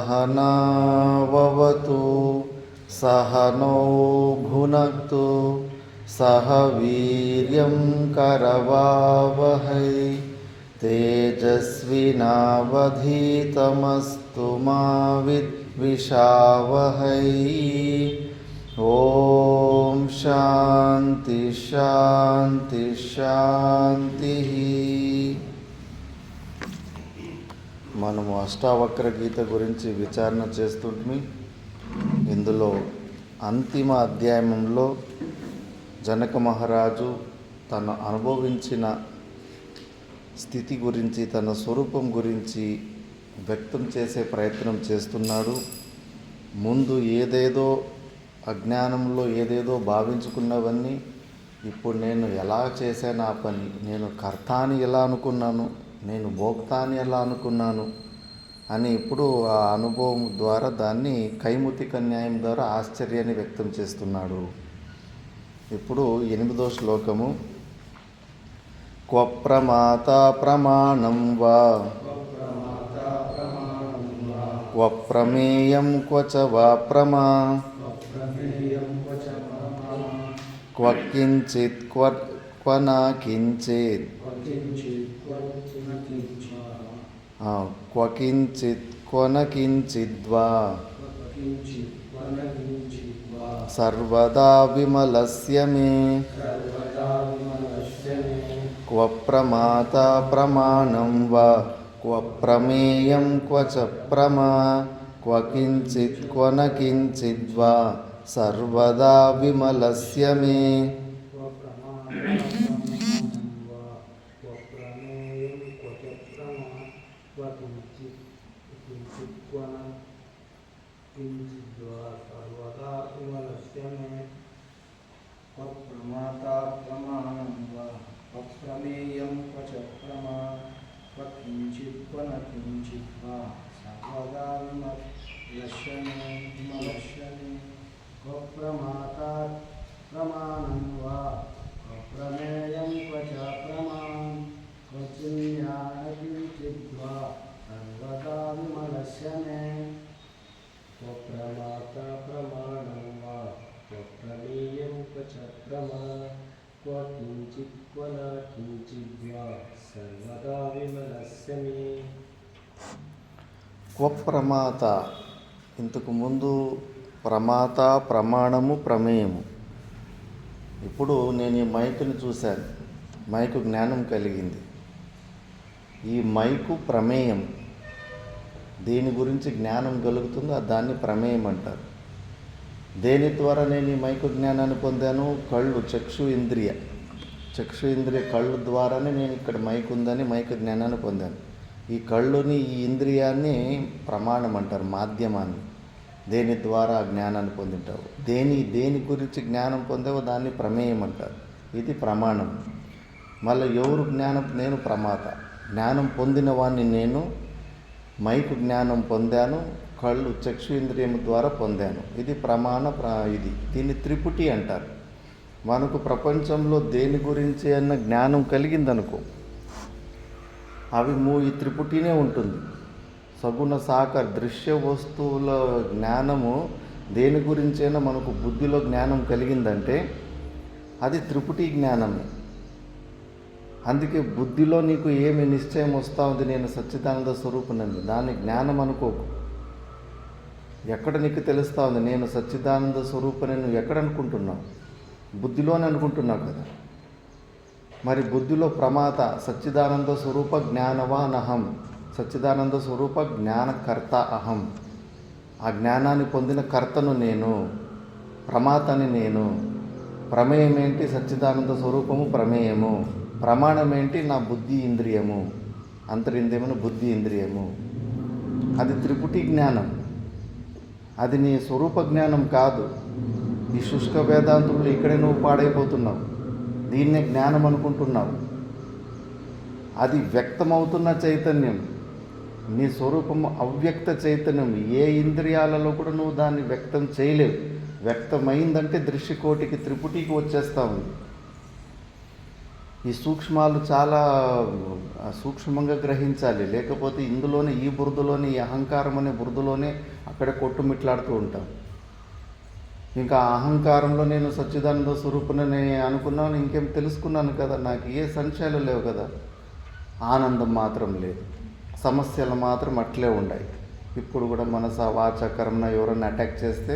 सहनाववतु सहनौ भुनक्तु सह वीर्यं करवावहै तेजस्विनावधीतमस्तु मा विद्विषावहै। ఓం శాంతి శాంతి శాంతి. మనము అష్టావక్ర గీత గురించి విచారణ చేస్తుంటే ఇందులో అంతిమ అధ్యాయంలో జనక మహారాజు తను అనుభవించిన స్థితి గురించి, తన స్వరూపం గురించి వ్యక్తం చేసే ప్రయత్నం చేస్తున్నాడు. ముందు ఏదేదో అజ్ఞానంలో ఏదేదో భావించుకున్నవన్నీ ఇప్పుడు నేను ఎలా చేశాను ఆ పని, నేను కర్త అని ఎలా అనుకున్నాను, నేను భోక్త అని ఎలా అనుకున్నాను అని ఇప్పుడు ఆ అనుభవం ద్వారా దాన్ని కైముతిక న్యాయం ద్వారా ఆశ్చర్యాన్ని వ్యక్తం చేస్తున్నాడు. ఇప్పుడు 8వ శ్లోకము. క్వప్రమాత ప్రమాణం వా క్వప్రమేయం క్వచ వా ప్రమా క్వకించిత్ క్వన కించిత్ క్వకించిత్ క్వన కించిద్వా సర్వదా విమలస్య మే క్వప్రమాత ప్రమాణం వా క్వప్రమేయం క్వచ ప్రమా క్వకించిత్ క్వన కించిద్వా సర్వదా విమలస్య మే. ప్రమాతా ప్రమాణం వా ప్రమేయం క్వచ ప్రమాం క్వచిన్యానకించిద్వా సర్వదా విమలస్య మే. ప్రమాతా ప్రమాణం వా ప్రమేయం క్వచ ప్రమా క్వకించిత్ క్వన కించిద్వా సర్వదా విమలస్య మే. క్వప్రమాత, ఇంతకు ముందు ప్రమాత, ప్రమాణము, ప్రమేయము. ఇప్పుడు నేను ఈ మైకుని చూశాను, మైకు జ్ఞానం కలిగింది. ఈ మైకు ప్రమేయం, దేని గురించి జ్ఞానం కలుగుతుందో దాన్ని ప్రమేయం అంటారు. దేని ద్వారా నేను ఈ మైకు జ్ఞానాన్ని పొందాను? కళ్ళు, చక్షు ఇంద్రియ కళ్ళు ద్వారానే నేను ఇక్కడ మైకు ఉందని మైకు జ్ఞానాన్ని పొందాను. ఈ కళ్ళుని, ఈ ఇంద్రియాన్ని ప్రమాణం అంటారు, మాధ్యమాన్ని. దేని ద్వారా జ్ఞానాన్ని పొందింటావు, దేని గురించి జ్ఞానం పొందావో దాన్ని ప్రమేయం అంటారు. ఇది ప్రమాణం. మళ్ళీ ఎవరు జ్ఞానం? నేను ప్రమాత, జ్ఞానం పొందిన వాడిని నేను. మైకు జ్ఞానం పొందాను, కళ్ళు చక్షు ఇంద్రియం ద్వారా పొందాను. ఇది ప్రమాణ దీన్ని త్రిపుటి అంటారు. మనకు ప్రపంచంలో దేని గురించి అన్న జ్ఞానం కలిగిందనుకో, అవి ఈ త్రిపుటినే ఉంటుంది. సగుణ సాకార దృశ్య వస్తువుల జ్ఞానము దేని గురించైనా మనకు బుద్ధిలో జ్ఞానం కలిగిందంటే అది త్రిపుటి జ్ఞానమే. అందుకే బుద్ధిలో నీకు ఏమి నిశ్చయం వస్తూ ఉంది, నేను సచ్చిదానంద స్వరూపునండి, దాన్ని జ్ఞానం అనుకోకు. ఎక్కడ నీకు తెలుస్తూ ఉంది నేను సచ్చిదానంద స్వరూపుని, నువ్వు ఎక్కడ అనుకుంటున్నావు? బుద్ధిలోనే అనుకుంటున్నావు కదా. మరి బుద్ధిలో ప్రమాత సచ్చిదానంద స్వరూప జ్ఞానవానహం, సచ్చిదానంద స్వరూప జ్ఞానకర్త అహం. ఆ జ్ఞానాన్ని పొందిన కర్తను నేను, ప్రమాతని నేను. ప్రమేయం ఏంటి? సచ్చిదానంద స్వరూపము ప్రమేయము. ప్రమాణం ఏంటి? నా బుద్ధి ఇంద్రియము, అంతరింద్రియమైన బుద్ధి ఇంద్రియము. అది త్రిపుటి జ్ఞానం. అది నీ స్వరూప జ్ఞానం కాదు. ఈ శుష్క వేదాంతులు ఇక్కడే నువ్వు పాడైపోతున్నావు, దీన్నే జ్ఞానం అనుకుంటున్నావు. అది వ్యక్తమవుతున్న చైతన్యం, నీ స్వరూపము అవ్యక్త చైతన్యం. ఏ ఇంద్రియాలలో కూడా నువ్వు దాన్ని వ్యక్తం చేయలేవు. వ్యక్తమైందంటే దృష్టికోటికి త్రిపుటికి వచ్చేస్తూ ఉంది. ఈ సూక్ష్మాలు చాలా సూక్ష్మంగా గ్రహించాలి. లేకపోతే ఇందులోనే, ఈ బురదలోనే, ఈ అహంకారం అనే బురదలోనే అక్కడే కొట్టుమిట్లాడుతూ ఉంటాం. ఇంకా అహంకారంలో నేను సచ్చిదానంద స్వరూపునని అనుకున్నాను, ఇంకేం తెలుసుకున్నాను కదా, నాకు ఏ సంశయాలు లేవు కదా. ఆనందం మాత్రం లేదు, సమస్యలు మాత్రం అట్లే ఉన్నాయి. ఇప్పుడు కూడా మనస వాచ కర్మన ఎవరన్నా అటాక్ చేస్తే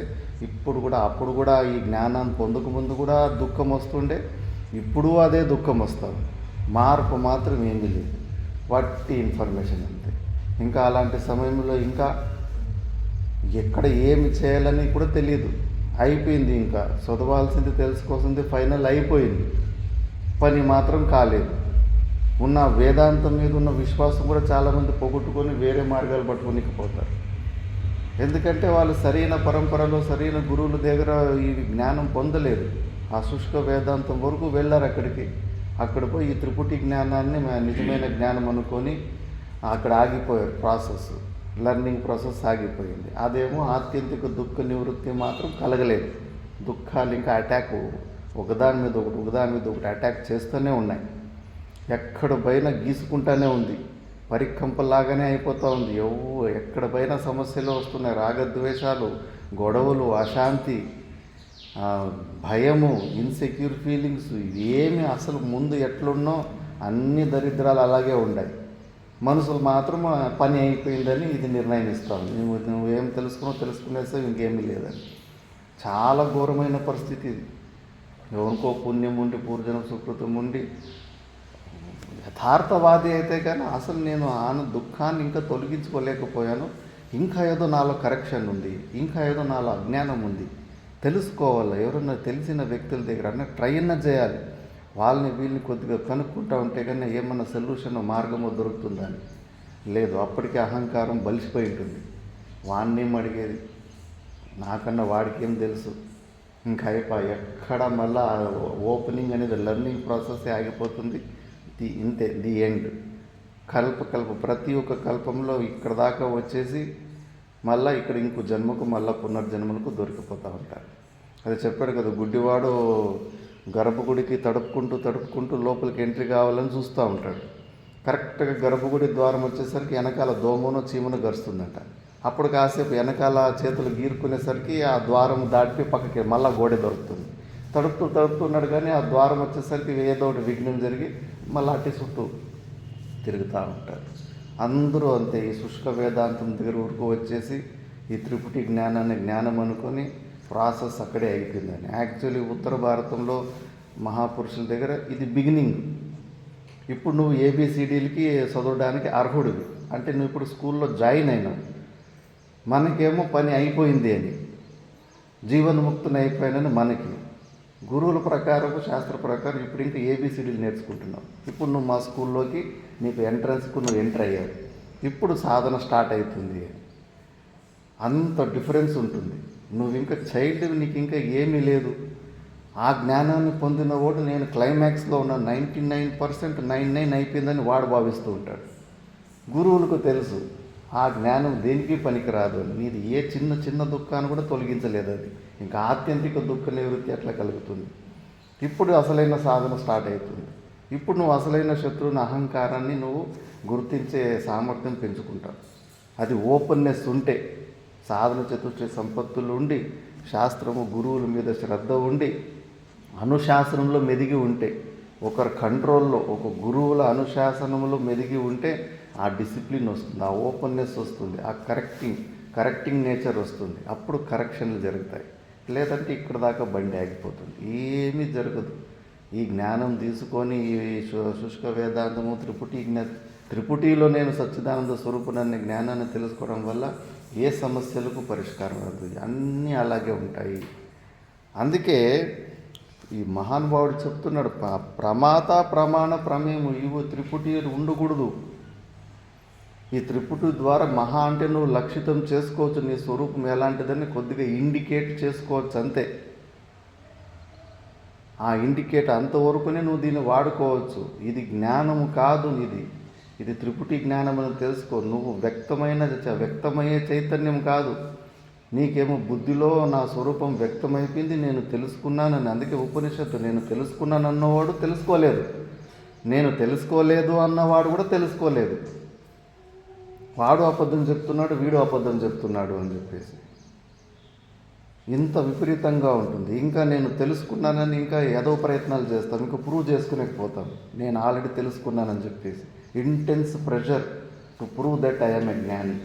అప్పుడు కూడా ఈ జ్ఞానాన్ని పొందకముందు కూడా దుఃఖం వస్తుండే, ఇప్పుడు అదే దుఃఖం వస్తాం. మార్పు మాత్రం ఏమీ లేదు, వట్టి ఇన్ఫర్మేషన్ అంతే. ఇంకా అలాంటి సమయంలో ఇంకా ఎక్కడ ఏమి చేయాలని కూడా తెలియదు. అయిపోయింది, ఇంకా చదవాల్సింది, తెలుసుకోవాల్సింది ఫైనల్ అయిపోయింది, పని మాత్రం కాలేదు. ఉన్న వేదాంతం మీద ఉన్న విశ్వాసం కూడా చాలామంది పోగొట్టుకొని వేరే మార్గాలు పట్టుకోనికపోతారు. ఎందుకంటే వాళ్ళు సరైన పరంపరలో, సరైన గురువుల దగ్గర ఈ జ్ఞానం పొందలేదు. ఆ శుష్క వేదాంతం వరకు వెళ్ళారు అక్కడికి. అక్కడ పోయి ఈ త్రిపుటి జ్ఞానాన్ని నిజమైన జ్ఞానం అనుకొని అక్కడ ఆగిపోయారు. లెర్నింగ్ ప్రాసెస్ ఆగిపోయింది. అదేమో ఆత్యంతిక దుఃఖ నివృత్తి మాత్రం కలగలేదు. దుఃఖాలు ఇంకా అటాక్ ఒకదాని మీద ఒకటి అటాక్ చేస్తూనే ఉన్నాయి. ఎక్కడ పైన గీసుకుంటానే ఉంది, పరికంపలాగానే అయిపోతూ ఉంది. ఎక్కడ పైన సమస్యలు వస్తున్నాయి, రాగద్వేషాలు, గొడవలు, అశాంతి, భయము, ఇన్సెక్యూర్ ఫీలింగ్స్. ఇవేమి అసలు ముందు ఎట్లున్నో అన్ని దరిద్రాలు అలాగే ఉన్నాయి. మనుషులు మాత్రం పని అయిపోయిందని ఇది నిర్ణయం ఇస్తాం. నువ్వేం తెలుసుకునేస్తావు, ఇంకేమీ లేదని. చాలా ఘోరమైన పరిస్థితి ఇది. ఎవరికో పుణ్యం ఉండి, పూర్వజన్మ సుకృతం ఉండి యథార్థవాది అయితే కానీ అసలు నేను దుఃఖాన్ని ఇంకా తొలగించుకోలేకపోయాను, ఇంకా ఏదో నాలో కరెక్షన్ ఉంది, ఇంకా ఏదో నాలో అజ్ఞానం ఉంది, తెలుసుకోవాలి. ఎవరన్నా తెలిసిన వ్యక్తుల దగ్గర అన్న ట్రై అన్న చేయాలి. వీళ్ళని కొద్దిగా కనుక్కుంటూ ఉంటే కానీ ఏమన్నా సొల్యూషన్ మార్గమో దొరుకుతుందని. లేదు, అప్పటికే అహంకారం బలిసిపోయి ఉంటుంది. వాణ్ణేం అడిగేది, నాకన్నా వాడికి ఏం తెలుసు. ఇంకా ఎక్కడ మళ్ళా ఓపెనింగ్ అనేది లెర్నింగ్ ప్రాసెస్ ఆగిపోతుంది. ఇంతే, ది ఎండ్. ప్రతి ఒక్క కల్పంలో ఇక్కడ దాకా వచ్చేసి మళ్ళీ ఇక్కడ ఇంకో జన్మకు, మళ్ళీ పునర్జన్మలకు దొరికిపోతూ ఉంటారు. అది చెప్పాడు కదా, గుడ్డివాడు గర్భగుడికి తడుపుకుంటూ లోపలికి ఎంట్రీ కావాలని చూస్తూ ఉంటాడు. కరెక్ట్గా గర్భగుడి ద్వారం వచ్చేసరికి వెనకాల దోమనో చీమనో గరుస్తుందంట. అప్పుడు కాసేపు వెనకాల చేతులు గీరుకునేసరికి ఆ ద్వారం దాటి పక్కకి మళ్ళీ గోడె దొరుకుతుంది. తడుపుతున్నాడు కానీ ఆ ద్వారం వచ్చేసరికి ఏదో ఒకటి విఘ్నం జరిగి మళ్ళీ అట్టి చుట్టూ తిరుగుతూ ఉంటారు. అందరూ అంతే. ఈ శుష్క వేదాంతం దగ్గర వరకు వచ్చేసి ఈ త్రిపుటి జ్ఞానాన్ని జ్ఞానం అనుకొని ప్రాసెస్ అక్కడే అయిపోయిందని. యాక్చువల్లీ ఉత్తర భారతంలో మహాపురుషుల దగ్గర ఇది బిగినింగ్. ఇప్పుడు నువ్వు ఏబిసిడీలకి చదవడానికి అర్హుడివి అంటే నువ్వు ఇప్పుడు స్కూల్లో జాయిన్ అయినావు. మనకేమో పని అయిపోయింది అని, జీవన్ముక్తుని అయిపోయానని మనకి. గురువుల ప్రకారం, శాస్త్ర ప్రకారం ఇప్పుడు ఇంకా ఏబిసిడీలు నేర్చుకుంటున్నావు. ఇప్పుడు నువ్వు మా స్కూల్లోకి నీకు ఎంట్రన్స్కు నువ్వు ఎంటర్ అయ్యావు, ఇప్పుడు సాధన స్టార్ట్ అవుతుంది. అంత డిఫరెన్స్ ఉంటుంది. నువ్వు ఇంకా చైల్డ్, నీకు ఇంకా ఏమీ లేదు. ఆ జ్ఞానాన్ని పొందిన వాడు నేను క్లైమాక్స్లో ఉన్న 99% 99 అయిపోయిందని వాడు భావిస్తూ ఉంటాడు. గురువులకు తెలుసు ఆ జ్ఞానం దేనికి పనికిరాదు అని. నీది ఏ చిన్న దుఃఖాన్ని కూడా తొలగించలేదు. అది ఇంకా ఆత్యంతిక దుఃఖ నివృత్తి ఎట్లా కలుగుతుంది. ఇప్పుడు అసలైన సాధన స్టార్ట్ అవుతుంది. ఇప్పుడు నువ్వు అసలైన శత్రువుని, అహంకారాన్ని నువ్వు గుర్తించే సామర్థ్యం పెంచుకుంటావు. అది ఓపెన్నెస్ ఉంటే, సాధన చతుర్థి సంపత్తులు ఉండి, శాస్త్రము గురువుల మీద శ్రద్ధ ఉండి, అనుశాసనంలో మెదిగి ఉంటే, ఒకరి కంట్రోల్లో, ఒక గురువుల అనుశాసనంలో మెదిగి ఉంటే ఆ డిసిప్లిన్ వస్తుంది, ఆ ఓపెన్నెస్ వస్తుంది, ఆ కరెక్టింగ్ నేచర్ వస్తుంది. అప్పుడు కరెక్షన్లు జరుగుతాయి. లేదంటే ఇక్కడ దాకా బండి ఆగిపోతుంది, ఏమీ జరగదు. ఈ జ్ఞానం తీసుకొని ఈ శుష్క వేదాంతము త్రిపుటిలో నేను సచ్చిదానంద స్వరూపునని జ్ఞానాన్ని తెలుసుకోవడం వల్ల ఏ సమస్యలకు పరిష్కారం అవుతుంది, అన్నీ అలాగే ఉంటాయి. అందుకే ఈ మహానుభావుడు చెప్తున్నాడు, ప్రమాత ప్రమాణ ప్రమేయము ఇవి త్రిపుటి ఉండకూడదు. ఈ త్రిపుటి ద్వారా మహా అంటే నువ్వు లక్షితం చేసుకోవచ్చు, నీ స్వరూపం ఎలాంటిదని కొద్దిగా ఇండికేట్ చేసుకోవచ్చు అంతే. ఆ ఇండికేట్ అంతవరకునే నువ్వు దీన్ని వాడుకోవచ్చు. ఇది జ్ఞానము కాదు, ఇది త్రిపుటి జ్ఞానం అని తెలుసుకో. నువ్వు వ్యక్తమయ్యే చైతన్యం కాదు. నీకేమో బుద్ధిలో నా స్వరూపం వ్యక్తమైపోయింది, నేను తెలుసుకున్నానని. అందుకే ఉపనిషత్తు నేను తెలుసుకున్నాను అన్నవాడు తెలుసుకోలేదు. నేను తెలుసుకోలేదు అన్నవాడు కూడా తెలుసుకోలేదు. వాడు అబద్ధం చెప్తున్నాడు, వీడు అబద్ధం చెప్తున్నాడు అని చెప్పేసి ఇంత విపరీతంగా ఉంటుంది. ఇంకా నేను తెలుసుకున్నానని ఇంకా ఏదో ప్రయత్నాలు చేస్తాం, ఇంకా ప్రూవ్ చేసుకునేకపోతాం. నేను ఆల్రెడీ తెలుసుకున్నానని చెప్పేసి intense pressure to prove that I'm a జ్ఞాని.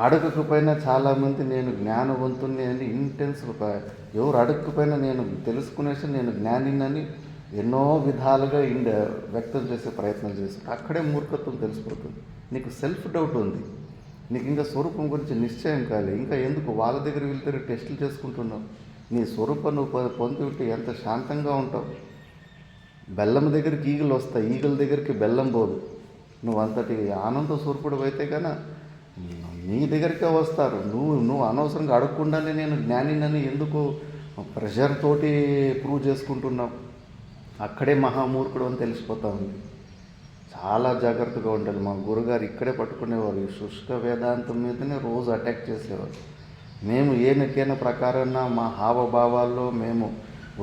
అడగకపోయినా చాలామంది నేను జ్ఞానవంతుని అని ఇంటెన్స్, ఎవరు అడగకపోయినా నేను తెలుసుకునేసి నేను జ్ఞానినని ఎన్నో విధాలుగా వ్యక్తం చేసే ప్రయత్నం చేస్తాను. అక్కడే మూర్ఖత్వం తెలిసిపోతుంది. నీకు సెల్ఫ్ డౌట్ ఉంది, నీకు ఇంకా స్వరూపం గురించి నిశ్చయం కాలే. ఇంకా ఎందుకు వాళ్ళ దగ్గర వీళ్ళ దగ్గర టెస్టులు చేసుకుంటున్నావు? నీ స్వరూపం నువ్వు పొంది ఉంటే ఎంత శాంతంగా ఉంటావు. బెల్లం దగ్గరికి ఈగలు వస్తాయి, ఈగల దగ్గరికి బెల్లం పోదు. నువ్వు అంతటి ఆనంద స్వరూపుడు అయితే కన్నా నీ దగ్గరికే వస్తారు. నువ్వు అనవసరంగా అడగకుండానే నేను జ్ఞానినని ఎందుకు ప్రెషర్ తోటి ప్రూవ్ చేసుకుంటున్నావు? అక్కడే మహామూర్ఖుడు అని తెలిసిపోతా ఉంది. చాలా జాగ్రత్తగా ఉండాలి. మా గురుగారు ఇక్కడే పట్టుకునేవారు. ఈ శుష్క వేదాంతం మీదనే రోజు అటాక్ చేసేవారు. మేము ఏనకైనా ప్రకారంగా మా హావభావాల్లో మేము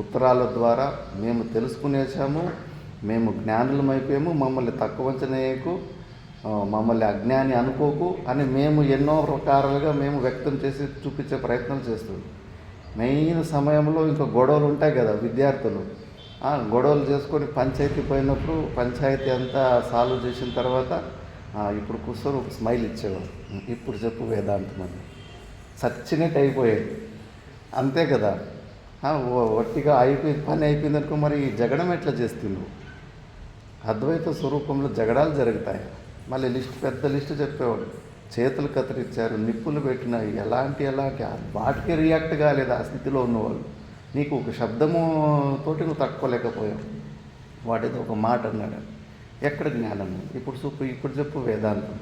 ఉత్తరాల ద్వారా మేము తెలుసుకునేసాము, మేము జ్ఞానులమైపోయాము, మమ్మల్ని తక్కువ అంచనేయకు, మమ్మల్ని అజ్ఞాని అనుకోకు అని మేము ఎన్నో ప్రకారాలుగా మేము వ్యక్తం చేసి చూపించే ప్రయత్నం చేస్తుంది. మెయిన్ సమయంలో ఇంకా గొడవలు ఉంటాయి కదా, విద్యార్థులు గొడవలు చేసుకొని పంచాయతీ పోయినప్పుడు పంచాయతీ అంతా సాల్వ్ చేసిన తర్వాత ఇప్పుడు కూర్చొని ఒక స్మైల్ ఇచ్చేవారు. ఇప్పుడు చెప్పు వేదాంతం అని సచ్చినట్టు అయిపోయేది. అంతే కదా, ఒట్టిగా పని అయిపోయింది అనుకో. మరి జగడం ఎట్లా చేస్తున్నావు? అద్వైత స్వరూపంలో జగడాలు జరుగుతాయి. మళ్ళీ పెద్ద లిస్టు చెప్పేవాడు. చేతులు కత్తిరించారు, నిప్పులు పెట్టినాయి, ఎలాంటి వాటికి రియాక్ట్ కాలేదు ఆ స్థితిలో ఉన్నవాళ్ళు. నీకు ఒక శబ్దముతోటి నువ్వు తట్టుకోలేకపోయావు. వాటితో ఒక మాట అన్నాడు. ఎక్కడ జ్ఞానం? ఇప్పుడు చెప్పు వేదాంతం.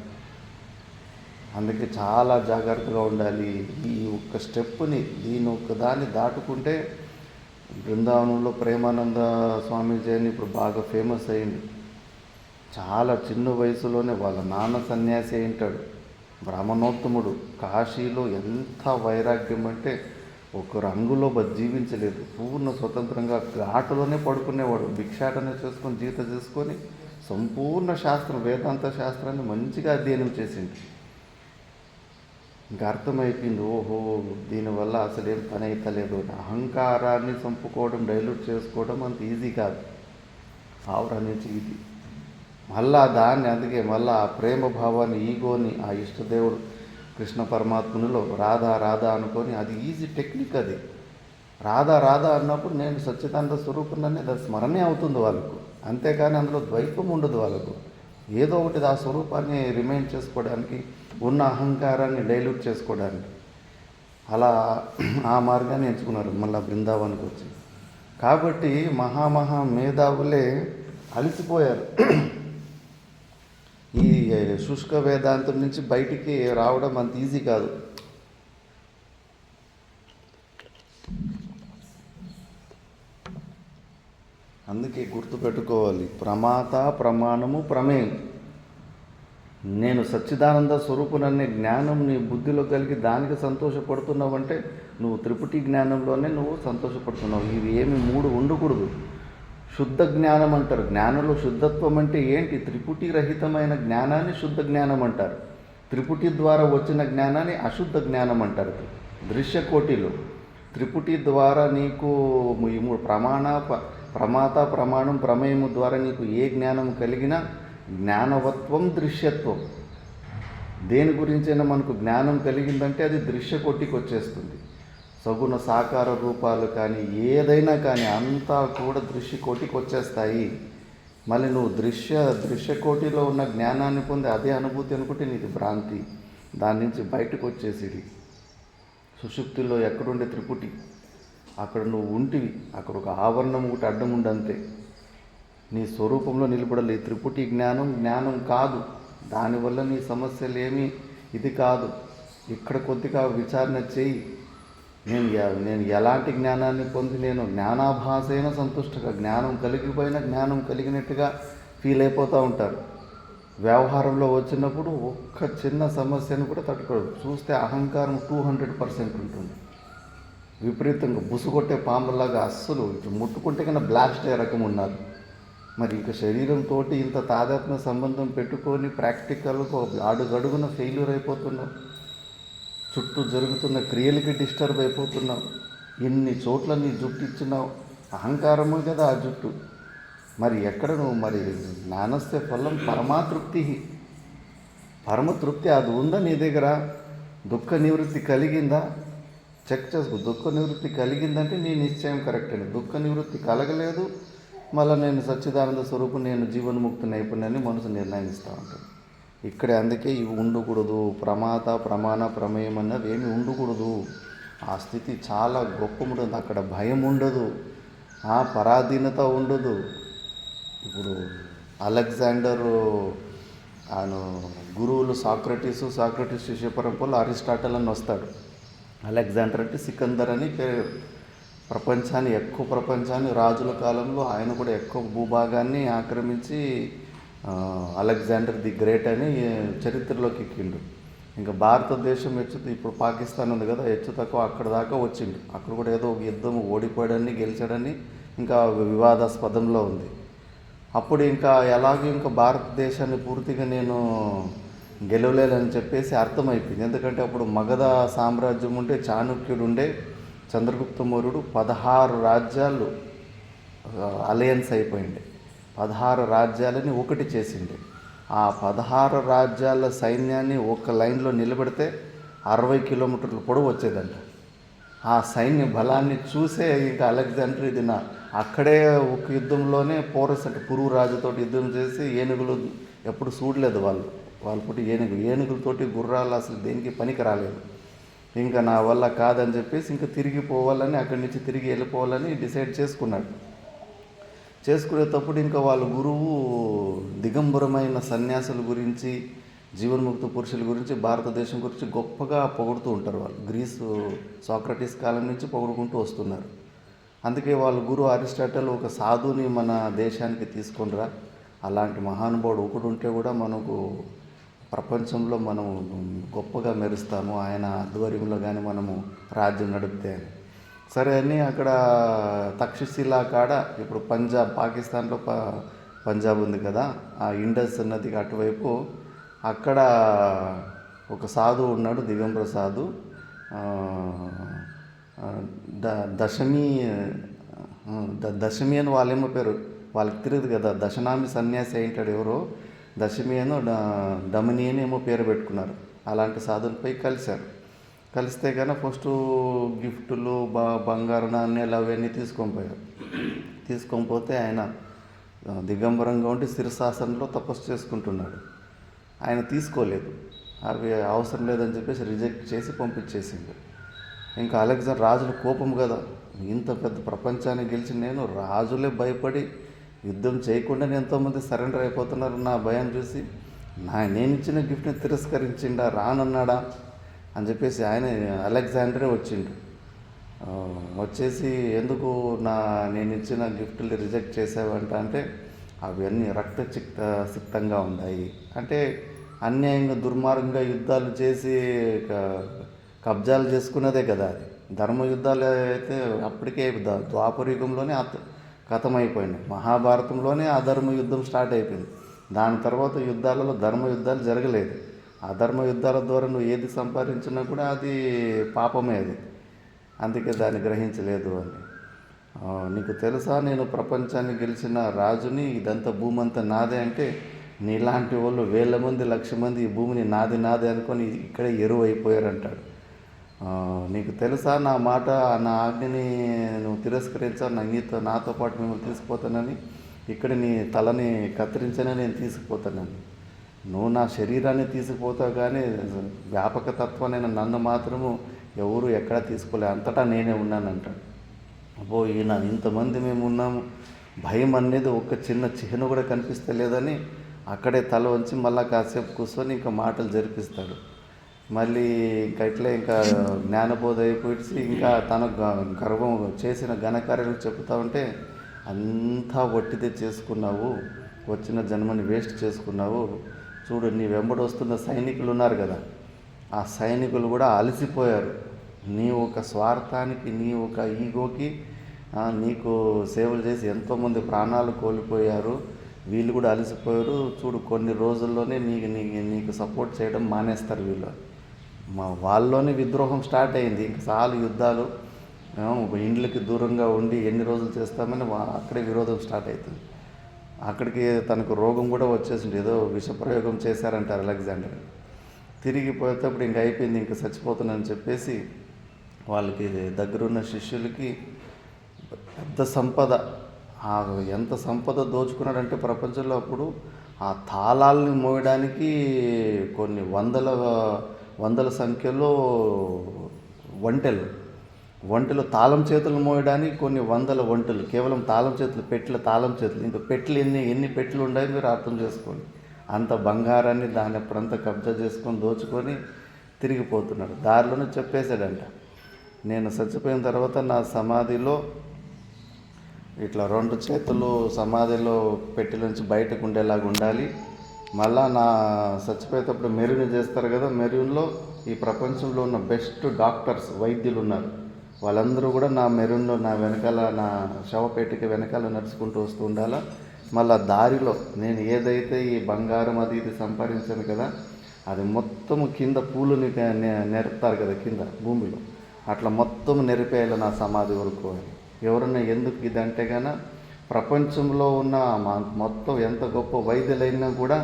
అందుకే చాలా జాగ్రత్తగా ఉండాలి. ఈ ఒక్క స్టెప్పుని, దీని ఒక్కదాన్ని దాటుకుంటే బృందావనంలో ప్రేమానంద స్వామీజీ అని ఇప్పుడు బాగా ఫేమస్ అయింది. చాలా చిన్న వయసులోనే వాళ్ళ నాన్న సన్యాసి అయింటాడు, బ్రాహ్మణోత్తముడు. కాశీలో ఎంత వైరాగ్యం అంటే ఒక రంగులో జీవించలేదు. పూర్ణ స్వతంత్రంగా ఘాటులోనే పడుకునేవాడు. భిక్షాటన చేసుకొని జీతం చేసుకొని సంపూర్ణ శాస్త్రం, వేదాంత శాస్త్రాన్ని మంచిగా అధ్యయనం చేసింది. ఇంకా అర్థమైపోయింది, ఓహో దీనివల్ల అసలు ఏం పని అవుతలేదు. అహంకారాన్ని చంపుకోవడం, డైల్యూట్ చేసుకోవడం అంత ఈజీ కాదు. ఆవరా నుంచి ఇది మళ్ళా దాన్ని, అందుకే మళ్ళీ ఆ ప్రేమ భావాన్ని, ఈగోని ఆ ఇష్టదేవుడు కృష్ణ పరమాత్మునిలో రాధా రాధా అనుకొని, అది ఈజీ టెక్నిక్. అది రాధా రాధా అన్నప్పుడు నేను సచ్చిదానంద స్వరూపునని అది స్మరణే అవుతుంది వాళ్ళకు. అంతేకాని అందులో ద్వైతం ఉండదు వాళ్ళకు. ఏదో ఒకటి ఆ స్వరూపాన్ని రిమైండ్ చేసుకోవడానికి, ఉన్న అహంకారాన్ని డైల్యూట్ చేసుకోవడానికి అలా ఆ మార్గాన్ని ఎంచుకున్నారు మళ్ళీ బృందావనికి వచ్చి. కాబట్టి మహా మేధావులే అలసిపోయారు. ఈ శుష్క వేదాంతం నుంచి బయటికి రావడం అంత ఈజీ కాదు. అందుకే గుర్తుపెట్టుకోవాలి, ప్రమాత ప్రమాణము ప్రమేయం. నేను సచ్చిదానంద స్వరూపుననే జ్ఞానం నీ బుద్ధిలో కలిగి దానికి సంతోషపడుతున్నావంటే నువ్వు త్రిపుటి జ్ఞానంలోనే నువ్వు సంతోషపడుతున్నావు. ఇవి ఏమి మూడు ఉండకూడదు. శుద్ధ జ్ఞానం అంటారు. జ్ఞానంలో శుద్ధత్వం అంటే ఏంటి? త్రిపుటి రహితమైన జ్ఞానాన్ని శుద్ధ జ్ఞానం అంటారు. త్రిపుటి ద్వారా వచ్చిన జ్ఞానాన్ని అశుద్ధ జ్ఞానం అంటారు. దృశ్యకోటిలో త్రిపుటి ద్వారా నీకు ఈ మూడు ప్రమాత ప్రమాణం ప్రమేయము ద్వారా నీకు ఏ జ్ఞానం కలిగినా జ్ఞానవత్వం దృశ్యత్వం. దేని గురించైనా మనకు జ్ఞానం కలిగిందంటే అది దృశ్యకోటికి వచ్చేస్తుంది. సగుణ సాకార రూపాలు కానీ ఏదైనా కానీ అంతా కూడా దృశ్యకోటికి వచ్చేస్తాయి. మళ్ళీ నువ్వు దృశ్యకోటిలో ఉన్న జ్ఞానాన్ని పొంది అదే అనుభూతి అనుకుంటే నీది భ్రాంతి. దాని నుంచి బయటకు వచ్చేసిది. సుషుప్తిలో ఎక్కడుండే త్రిపుటి అక్కడ నువ్వు ఉంటివి. అక్కడ ఒక ఆవరణం ఒకటి అడ్డం ఉండంతే. నీ స్వరూపంలో నిలబడాలి. త్రిపుటి జ్ఞానం కాదు. దానివల్ల నీ సమస్యలు ఏమీ ఇది కాదు. ఇక్కడ కొద్దిగా విచారణ చేయి. నేను ఎలాంటి జ్ఞానాన్ని పొంది నేను జ్ఞానాభాసైన సంతుష్టగా, జ్ఞానం కలిగిపోయినా జ్ఞానం కలిగినట్టుగా ఫీల్ అయిపోతూ ఉంటారు. వ్యవహారంలో వచ్చినప్పుడు ఒక్క చిన్న సమస్యను కూడా తట్టుకోడు. చూస్తే అహంకారం 200% ఉంటుంది. విపరీతంగా బుసుగొట్టే పాములాగా అస్సలు ముట్టుకుంటే కన్నా బ్లాస్ట్ అయ్యే రకం ఉన్నారు. మరి ఇక శరీరంతో ఇంత తాదాత్మ్య సంబంధం పెట్టుకొని ప్రాక్టికల్గా అడుగడుగున ఫెయిల్యూర్ అయిపోతున్నావు. చుట్టూ జరుగుతున్న క్రియలకి డిస్టర్బ్ అయిపోతున్నావు. ఎన్ని చోట్ల నీ జుట్టు ఇచ్చినావు. అహంకారము కదా ఆ జుట్టు. మరి ఎక్కడ నువ్వు మరి జ్ఞానస్య ఫలం పరమాతృప్తి. పరమతృప్తి అది ఉందా నీ దగ్గర? దుఃఖ నివృత్తి కలిగిందా? చెక్ చేసుకో. దుఃఖ నివృత్తి కలిగిందంటే నీ నిశ్చయం కరెక్ట్ అండి. దుఃఖ నివృత్తి కలగలేదు, మళ్ళీ నేను సచ్చిదానంద స్వరూపం, నేను జీవన్ముక్తి నైపుణ్యాన్ని మనసు నిర్ణయిస్తూ ఉంటాను. ఇక్కడే అందుకే ఇవి ఉండకూడదు. ప్రమాత ప్రమాణ ప్రమేయం అన్నది ఏమి ఉండకూడదు. ఆ స్థితి చాలా గొప్ప ఉంటుంది. అక్కడ భయం ఉండదు, ఆ పరాధీనత ఉండదు. ఇప్పుడు అలెగ్జాండర్ ఆయన గురువులు సాక్రటీస్ శిష్య పరంపరలో అరిస్టాటల్ అని వస్తాడు. అలెగ్జాండర్ అంటే సికందర్ అని పేరు. ప్రపంచాన్ని రాజుల కాలంలో ఆయన కూడా ఎక్కువ భూభాగాన్ని ఆక్రమించి అలెగ్జాండర్ ది గ్రేట్ అని చరిత్రలోకి ఎక్కిండు. ఇంకా భారతదేశం ఇప్పుడు పాకిస్తాన్ ఉంది కదా, తక్కువ అక్కడ దాకా వచ్చిండు. అక్కడ కూడా ఏదో ఒక యుద్ధం ఓడిపోయాడని గెలిచాడని ఇంకా వివాదాస్పదంలో ఉంది. అప్పుడు ఇంకా ఎలాగో ఇంకా భారతదేశాన్ని పూర్తిగా నేను గెలవలేదని చెప్పేసి అర్థమైపోయింది. ఎందుకంటే అప్పుడు మగధ సామ్రాజ్యం ఉంటే, చాణక్యుడు ఉండే, చంద్రగుప్త మౌర్యుడు 16 రాజ్యాలు అలయన్స్ అయిపోయింది. 16 రాజ్యాలని ఒకటి చేసింది. ఆ 16 రాజ్యాల సైన్యాన్ని ఒక లైన్లో నిలబెడితే 60 కిలోమీటర్ల పొడవు వచ్చేదంట. ఆ సైన్య బలాన్ని చూసే ఇంకా అలెగ్జాండర్ ఇది అక్కడే ఒక యుద్ధంలోనే పోరస్ అంటే పురుగు రాజుతో యుద్ధం చేసి ఏనుగులు ఎప్పుడు చూడలేదు వాళ్ళు పుట్టి ఏనుగులతోటి గుర్రాలు అసలు దేనికి పనికి రాలేదు. ఇంకా నా వల్ల కాదని చెప్పేసి ఇంకా తిరిగిపోవాలని, అక్కడి నుంచి తిరిగి వెళ్ళిపోవాలని డిసైడ్ చేసుకున్నాడు. చేసుకునేటప్పుడు ఇంకా వాళ్ళ గురువు దిగంబరమైన సన్యాసుల గురించి, జీవన్ముక్త పురుషుల గురించి, భారతదేశం గురించి గొప్పగా పొగుడుతూ ఉంటారు. వాళ్ళు గ్రీసు సాక్రటీస్ కాలం నుంచి పొగుడుకుంటూ వస్తున్నారు. అందుకే వాళ్ళ గురువు అరిస్టాటల్ ఒక సాధుని మన దేశానికి తీసుకొనిరా, అలాంటి మహానుభావుడు ఒకడు ఉంటే కూడా మనకు ప్రపంచంలో మనము గొప్పగా మెరుస్తాము, ఆయన ఆధ్వర్యంలో కానీ మనము రాజ్యం నడిపితే అని. సరే అని అక్కడ తక్షశిలా కాడ, ఇప్పుడు పాకిస్తాన్లో పంజాబ్ ఉంది కదా, ఆ ఇండస్ నదికి అటువైపు అక్కడ ఒక సాధువు ఉన్నాడు, దిగంబర సాధు. దశమి అని వాళ్ళేమో పేరు, వాళ్ళకి తెలియదు కదా. దశనామి సన్యాసి అయింటాడు ఎవరో, దశమి అని డమని అని ఏమో పేరు పెట్టుకున్నారు. అలాంటి సాధులపై కలిశారు. కలిస్తే కానీ ఫస్ట్ గిఫ్టులు, బంగారు నాణ్యాలు అవన్నీ తీసుకొని పోతే ఆయన దిగంబరంగా ఉండి శిరశాసనంలో తపస్సు చేసుకుంటున్నాడు. ఆయన తీసుకోలేదు, అవి అవసరం లేదని చెప్పేసి రిజెక్ట్ చేసి పంపించేసింది. ఇంకా అలెగ్జాండర్ రాజుల కోపం కదా, ఇంత పెద్ద ప్రపంచాన్ని గెలిచి నేను, రాజులే భయపడి యుద్ధం చేయకుండా ఎంతోమంది సరెండర్ అయిపోతున్నారు నా భయం చూసి, నేను ఇచ్చిన గిఫ్ట్ని తిరస్కరించిండా, రానన్నాడా అని చెప్పేసి ఆయన అలెగ్జాండరే వచ్చిండు. వచ్చేసి ఎందుకు నేను ఇచ్చిన గిఫ్ట్లు రిజెక్ట్ చేసావంట అంటే, అవన్నీ సిక్తంగా ఉన్నాయి అంటే, అన్యాయంగా దుర్మార్గంగా యుద్ధాలు చేసి కబ్జాలు చేసుకున్నదే కదా అది. ధర్మయుద్ధాలు అయితే అప్పటికే ద్వాపర యుగంలోనే కథమైపోయింది. మహాభారతంలోనే అధర్మ యుద్ధం స్టార్ట్ అయిపోయింది. దాని తర్వాత యుద్ధాలలో ధర్మ యుద్ధాలు జరగలేదు. అధర్మ యుద్ధాల ద్వారా నువ్వు ఏది సంపాదించినా కూడా అది పాపమే అది. అందుకే దాన్ని గ్రహించలేదు అని. నీకు తెలుసా, నేను ప్రపంచాన్ని గెలిచిన రాజుని, ఇదంతా భూమి అంతా నాదే అంటే, నీలాంటి వాళ్ళు 1000 మంది 1,00,000 మంది ఈ భూమిని నాది అనుకొని ఇక్కడే ఎరువు అయిపోయారంటాడు. నీకు తెలుసా, నా మాట, నా ఆజ్ఞని నువ్వు తిరస్కరించాను, నాతో పాటు మిమ్మల్ని తీసుకుపోతానని, ఇక్కడ నీ తలని కత్తిరించనే నేను తీసుకుపోతానని. నువ్వు నా శరీరాన్ని తీసుకుపోతావు కానీ వ్యాపకతత్వాన్ని నన్ను మాత్రము ఎవరు ఎక్కడా తీసుకోలే, అంతటా నేనే ఉన్నానంటాడు. అబ్బో, ఈయన ఇంతమంది మేము ఉన్నాము, భయం అనేది ఒక చిన్న చిహ్నం కూడా కనిపిస్తలేదని అక్కడే తల వంచి మళ్ళీ కాసేపు కూర్చొని ఇంకా మాటలు జరిపిస్తాడు. మళ్ళీ ఇంకా జ్ఞానబోధ అయిపోయి ఇంకా తన గర్వం చేసిన ఘనకార్యాలు చెప్తా ఉంటే, అంతా ఒట్టిదే చేసుకున్నావు, వచ్చిన జన్మని వేస్ట్ చేసుకున్నావు. చూడు, నీ వెంబడి వస్తున్న సైనికులు ఉన్నారు కదా, ఆ సైనికులు కూడా అలసిపోయారు. నీ ఒక స్వార్థానికి, నీ ఒక ఈగోకి నీకు సేవలు చేసి ఎంతోమంది ప్రాణాలు కోల్పోయారు, వీళ్ళు కూడా అలసిపోయారు, చూడు కొన్ని రోజుల్లోనే నీకు సపోర్ట్ చేయడం మానేస్తారు వీళ్ళు. వాళ్ళలోనే విద్రోహం స్టార్ట్ అయింది. ఇంక చాలు యుద్ధాలు, ఇండ్లకి దూరంగా ఉండి ఎన్ని రోజులు చేస్తామని అక్కడే విరోధం స్టార్ట్ అవుతుంది. అక్కడికి తనకు రోగం కూడా వచ్చేసింది, ఏదో విషప్రయోగం చేశారంటారు అలెగ్జాండర్. తిరిగిపోయేటప్పుడు ఇంక అయిపోయింది, ఇంక చచ్చిపోతున్నానని చెప్పేసి వాళ్ళకి దగ్గరున్న శిష్యులకి పెద్ద సంపద, ఎంత సంపద దోచుకున్నాడంటే ప్రపంచంలో అప్పుడు ఆ తాళాలని మోయడానికి కొన్ని వందల సంఖ్యలో ఒంటెలు తాళం చేతులు మోయడానికి కొన్ని వందల ఒంటెలు, కేవలం తాళం చేతులు, తాళం చేతులు. ఇంకా పెట్టెలు ఎన్ని పెట్టెలు ఉన్నాయో మీరు అర్థం చేసుకోండి. అంత బంగారాన్ని దాన్ని ఎప్పుడంతా కబ్జా చేసుకొని దోచుకొని తిరిగిపోతున్నాడు. దారిలోనే చెప్పేశాడంట, నేను చచ్చిపోయిన తర్వాత నా సమాధిలో ఇట్లా 2 చేతులు సమాధిలో పెట్టెలోంచి బయటకు ఉండేలాగా ఉండాలి. మళ్ళా నా చచ్చిపోయేటప్పుడు మెరూన్ చేస్తారు కదా, మెరూన్లో ఈ ప్రపంచంలో ఉన్న బెస్ట్ డాక్టర్స్, వైద్యులు ఉన్నారు, వాళ్ళందరూ కూడా నా మెరూన్లో నా వెనకాల, నా శవపేటికి వెనకాల నడుచుకుంటూ వస్తూ ఉండాలా. మళ్ళీ దారిలో నేను ఏదైతే ఈ బంగారం అది ఇది సంపాదించాను కదా, అది మొత్తం కింద పూలుని నెరుపుతారు కదా కింద భూమిలో, అట్లా మొత్తం నెరిపేయాలి నా సమాధి వరకు అని. ఎవరన్నా ఎందుకు ఇదంటే కన్నా ప్రపంచంలో ఉన్న మొత్తం ఎంత గొప్ప వైద్యులైనా కూడా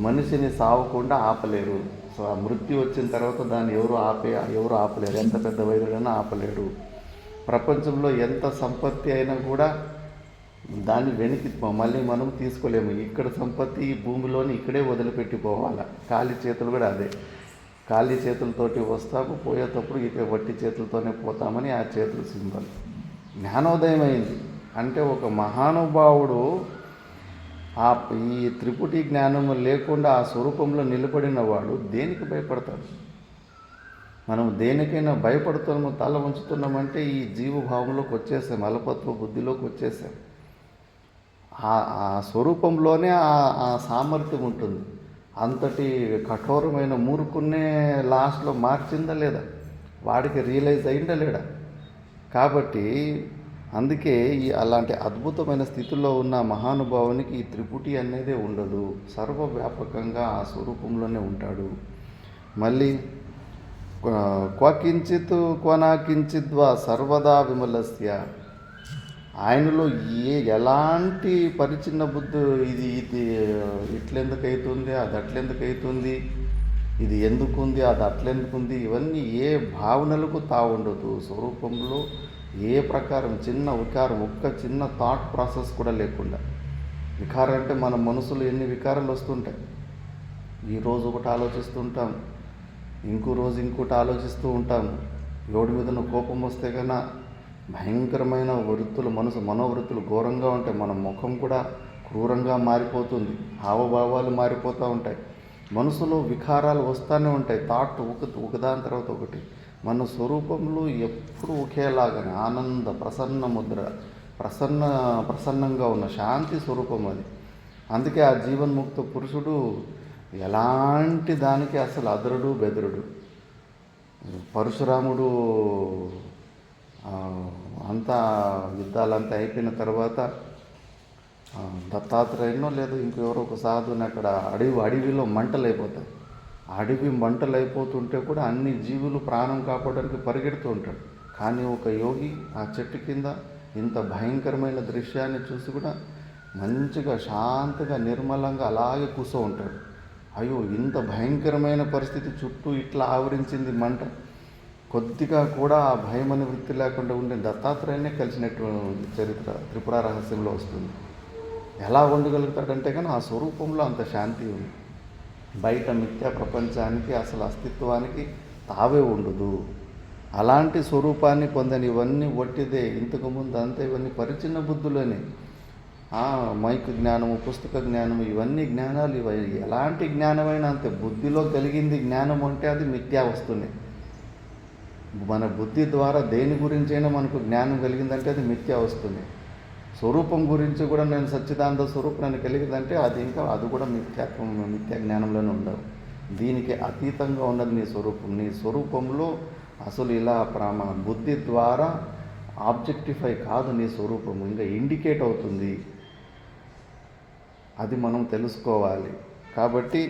మనిషిని సావకుండా ఆపలేరు. సో ఆ మృత్యు వచ్చిన తర్వాత దాన్ని ఎవరు ఆపలేరు. ఎంత పెద్ద వైద్యుడైనా ఆపలేడు. ప్రపంచంలో ఎంత సంపత్తి అయినా కూడా దాన్ని వెనక్కి మళ్ళీ మనం తీసుకోలేము. ఇక్కడ సంపత్తి ఈ భూమిలోని ఇక్కడే వదిలిపెట్టిపోవాలి. ఖాళీ చేతులు కూడా అదే, ఖాళీ చేతులతోటి వస్తాము, పోయేటప్పుడు ఇక వట్టి చేతులతోనే పోతామని ఆ చేతుల సింబల్. జ్ఞానోదయం అయింది అంటే ఒక మహానుభావుడు ఈ త్రిపుటి జ్ఞానము లేకుండా ఆ స్వరూపంలో నిలబడిన వాడు దేనికి భయపడతాడు? మనం దేనికైనా భయపడుతున్నాము, తల ఉంచుతున్నామంటే ఈ జీవభావంలోకి వచ్చేసాం, అల్పత్వ బుద్ధిలోకి వచ్చేసాం. ఆ స్వరూపంలోనే ఆ సామర్థ్యం ఉంటుంది. అంతటి కఠోరమైన మూర్ఖున్నే లాస్ట్లో మార్చిందా లేదా? వాడికి రియలైజ్ అయిందా లేడా? కాబట్టి అందుకే అలాంటి అద్భుతమైన స్థితిలో ఉన్న మహానుభావునికి ఈ త్రిపుటి అనేదే ఉండదు. సర్వవ్యాపకంగా ఆ స్వరూపంలోనే ఉంటాడు. మళ్ళీ క్వకించిత్ క్వనాకించిద్వా సర్వదా విమలస్య, ఆయనలో ఎలాంటి పరిచిన్న బుద్ధి, ఇది ఇట్లెందుకు అవుతుంది, అది అట్లెందుకు అవుతుంది, ఇది ఎందుకుంది, అది అట్లెందుకుంది, ఇవన్నీ ఏ భావనలకు తావుండదు. స్వరూపంలో ఏ ప్రకారం చిన్న వికారం, ఒక్క చిన్న థాట్ ప్రాసెస్ కూడా లేకుండా. వికారం అంటే మన మనసులో ఎన్ని వికారాలు వస్తుంటాయి. ఈరోజు ఒకటి ఆలోచిస్తుంటాం, ఇంకో రోజు ఇంకోటి ఆలోచిస్తూ ఉంటాము. ఎవడి మీద కోపం వస్తే కన్నా భయంకరమైన వృత్తులు, మనోవృత్తులు ఘోరంగా ఉంటాయి. మన ముఖం కూడా క్రూరంగా మారిపోతుంది, హావభావాలు మారిపోతూ ఉంటాయి. మనసులో వికారాలు వస్తూనే ఉంటాయి, థాట్ ఒకదాని తర్వాత ఒకటి. మన స్వరూపంలో ఎప్పుడు ఒకేలాగానే ఆనంద ప్రసన్న ముద్ర, ప్రసన్నంగా ఉన్న శాంతి స్వరూపం అది. అందుకే ఆ జీవన్ముక్త పురుషుడు ఎలాంటి దానికి అసలు అదరుడు బెదరుడు. పరశురాముడు అంతా యుద్ధాలంతా అయిపోయిన తర్వాత దత్తాత్రేయునో లేదా ఇంకెవరో ఒక సాధువుని అక్కడ అడవిలో మంటలు అయిపోతాయి. అడవి మంటలు అయిపోతుంటే కూడా అన్ని జీవులు ప్రాణం కాపాడడానికి పరిగెడుతూ ఉంటాడు. కానీ ఒక యోగి ఆ చెట్టు కింద ఇంత భయంకరమైన దృశ్యాన్ని చూసి కూడా మంచిగా శాంతంగా నిర్మలంగా అలాగే కూర్చో ఉంటాడు. అయ్యో, ఇంత భయంకరమైన పరిస్థితి చుట్టూ ఇట్లా ఆవరించింది మంట, కొద్దిగా కూడా ఆ భయం అనే వృత్తి లేకుండా ఉండే దత్తాత్రేయునే కలిసినట్టు చరిత్ర త్రిపుర రహస్యంలో వస్తుంది. ఎలా ఉండగలుగుతాడంటే కానీ ఆ స్వరూపంలో అంత శాంతి ఉంది. బయట మిథ్యా ప్రపంచానికి అసలు అస్తిత్వానికి తావే ఉండదు. అలాంటి స్వరూపాన్ని పొందని ఇవన్నీ ఒట్టిదే. ఇంతకుముందు అంతా ఇవన్నీ పరిచిన్న బుద్ధులని, మైక్ జ్ఞానము, పుస్తక జ్ఞానము, ఇవన్నీ జ్ఞానాలు. ఇవి ఎలాంటి జ్ఞానమైనా అంతే. బుద్ధిలో కలిగింది జ్ఞానం అంటే అది మిథ్యా వస్తుంది. మన బుద్ధి ద్వారా దేని గురించైనా మనకు జ్ఞానం కలిగిందంటే అది మిథ్యా వస్తుంది. స్వరూపం గురించి కూడా నేను సచ్చిదానంద స్వరూపాన్ని కలిగిందంటే అది కూడా మిథ్యా జ్ఞానంలోనే ఉండవు. దీనికి అతీతంగా ఉన్నది నీ స్వరూపం. నీ స్వరూపంలో అసలు ఇలా బుద్ధి ద్వారా ఆబ్జెక్టిఫై కాదు నీ స్వరూపము, ఇంకా ఇండికేట్ అవుతుంది. అది మనం తెలుసుకోవాలి. కాబట్టి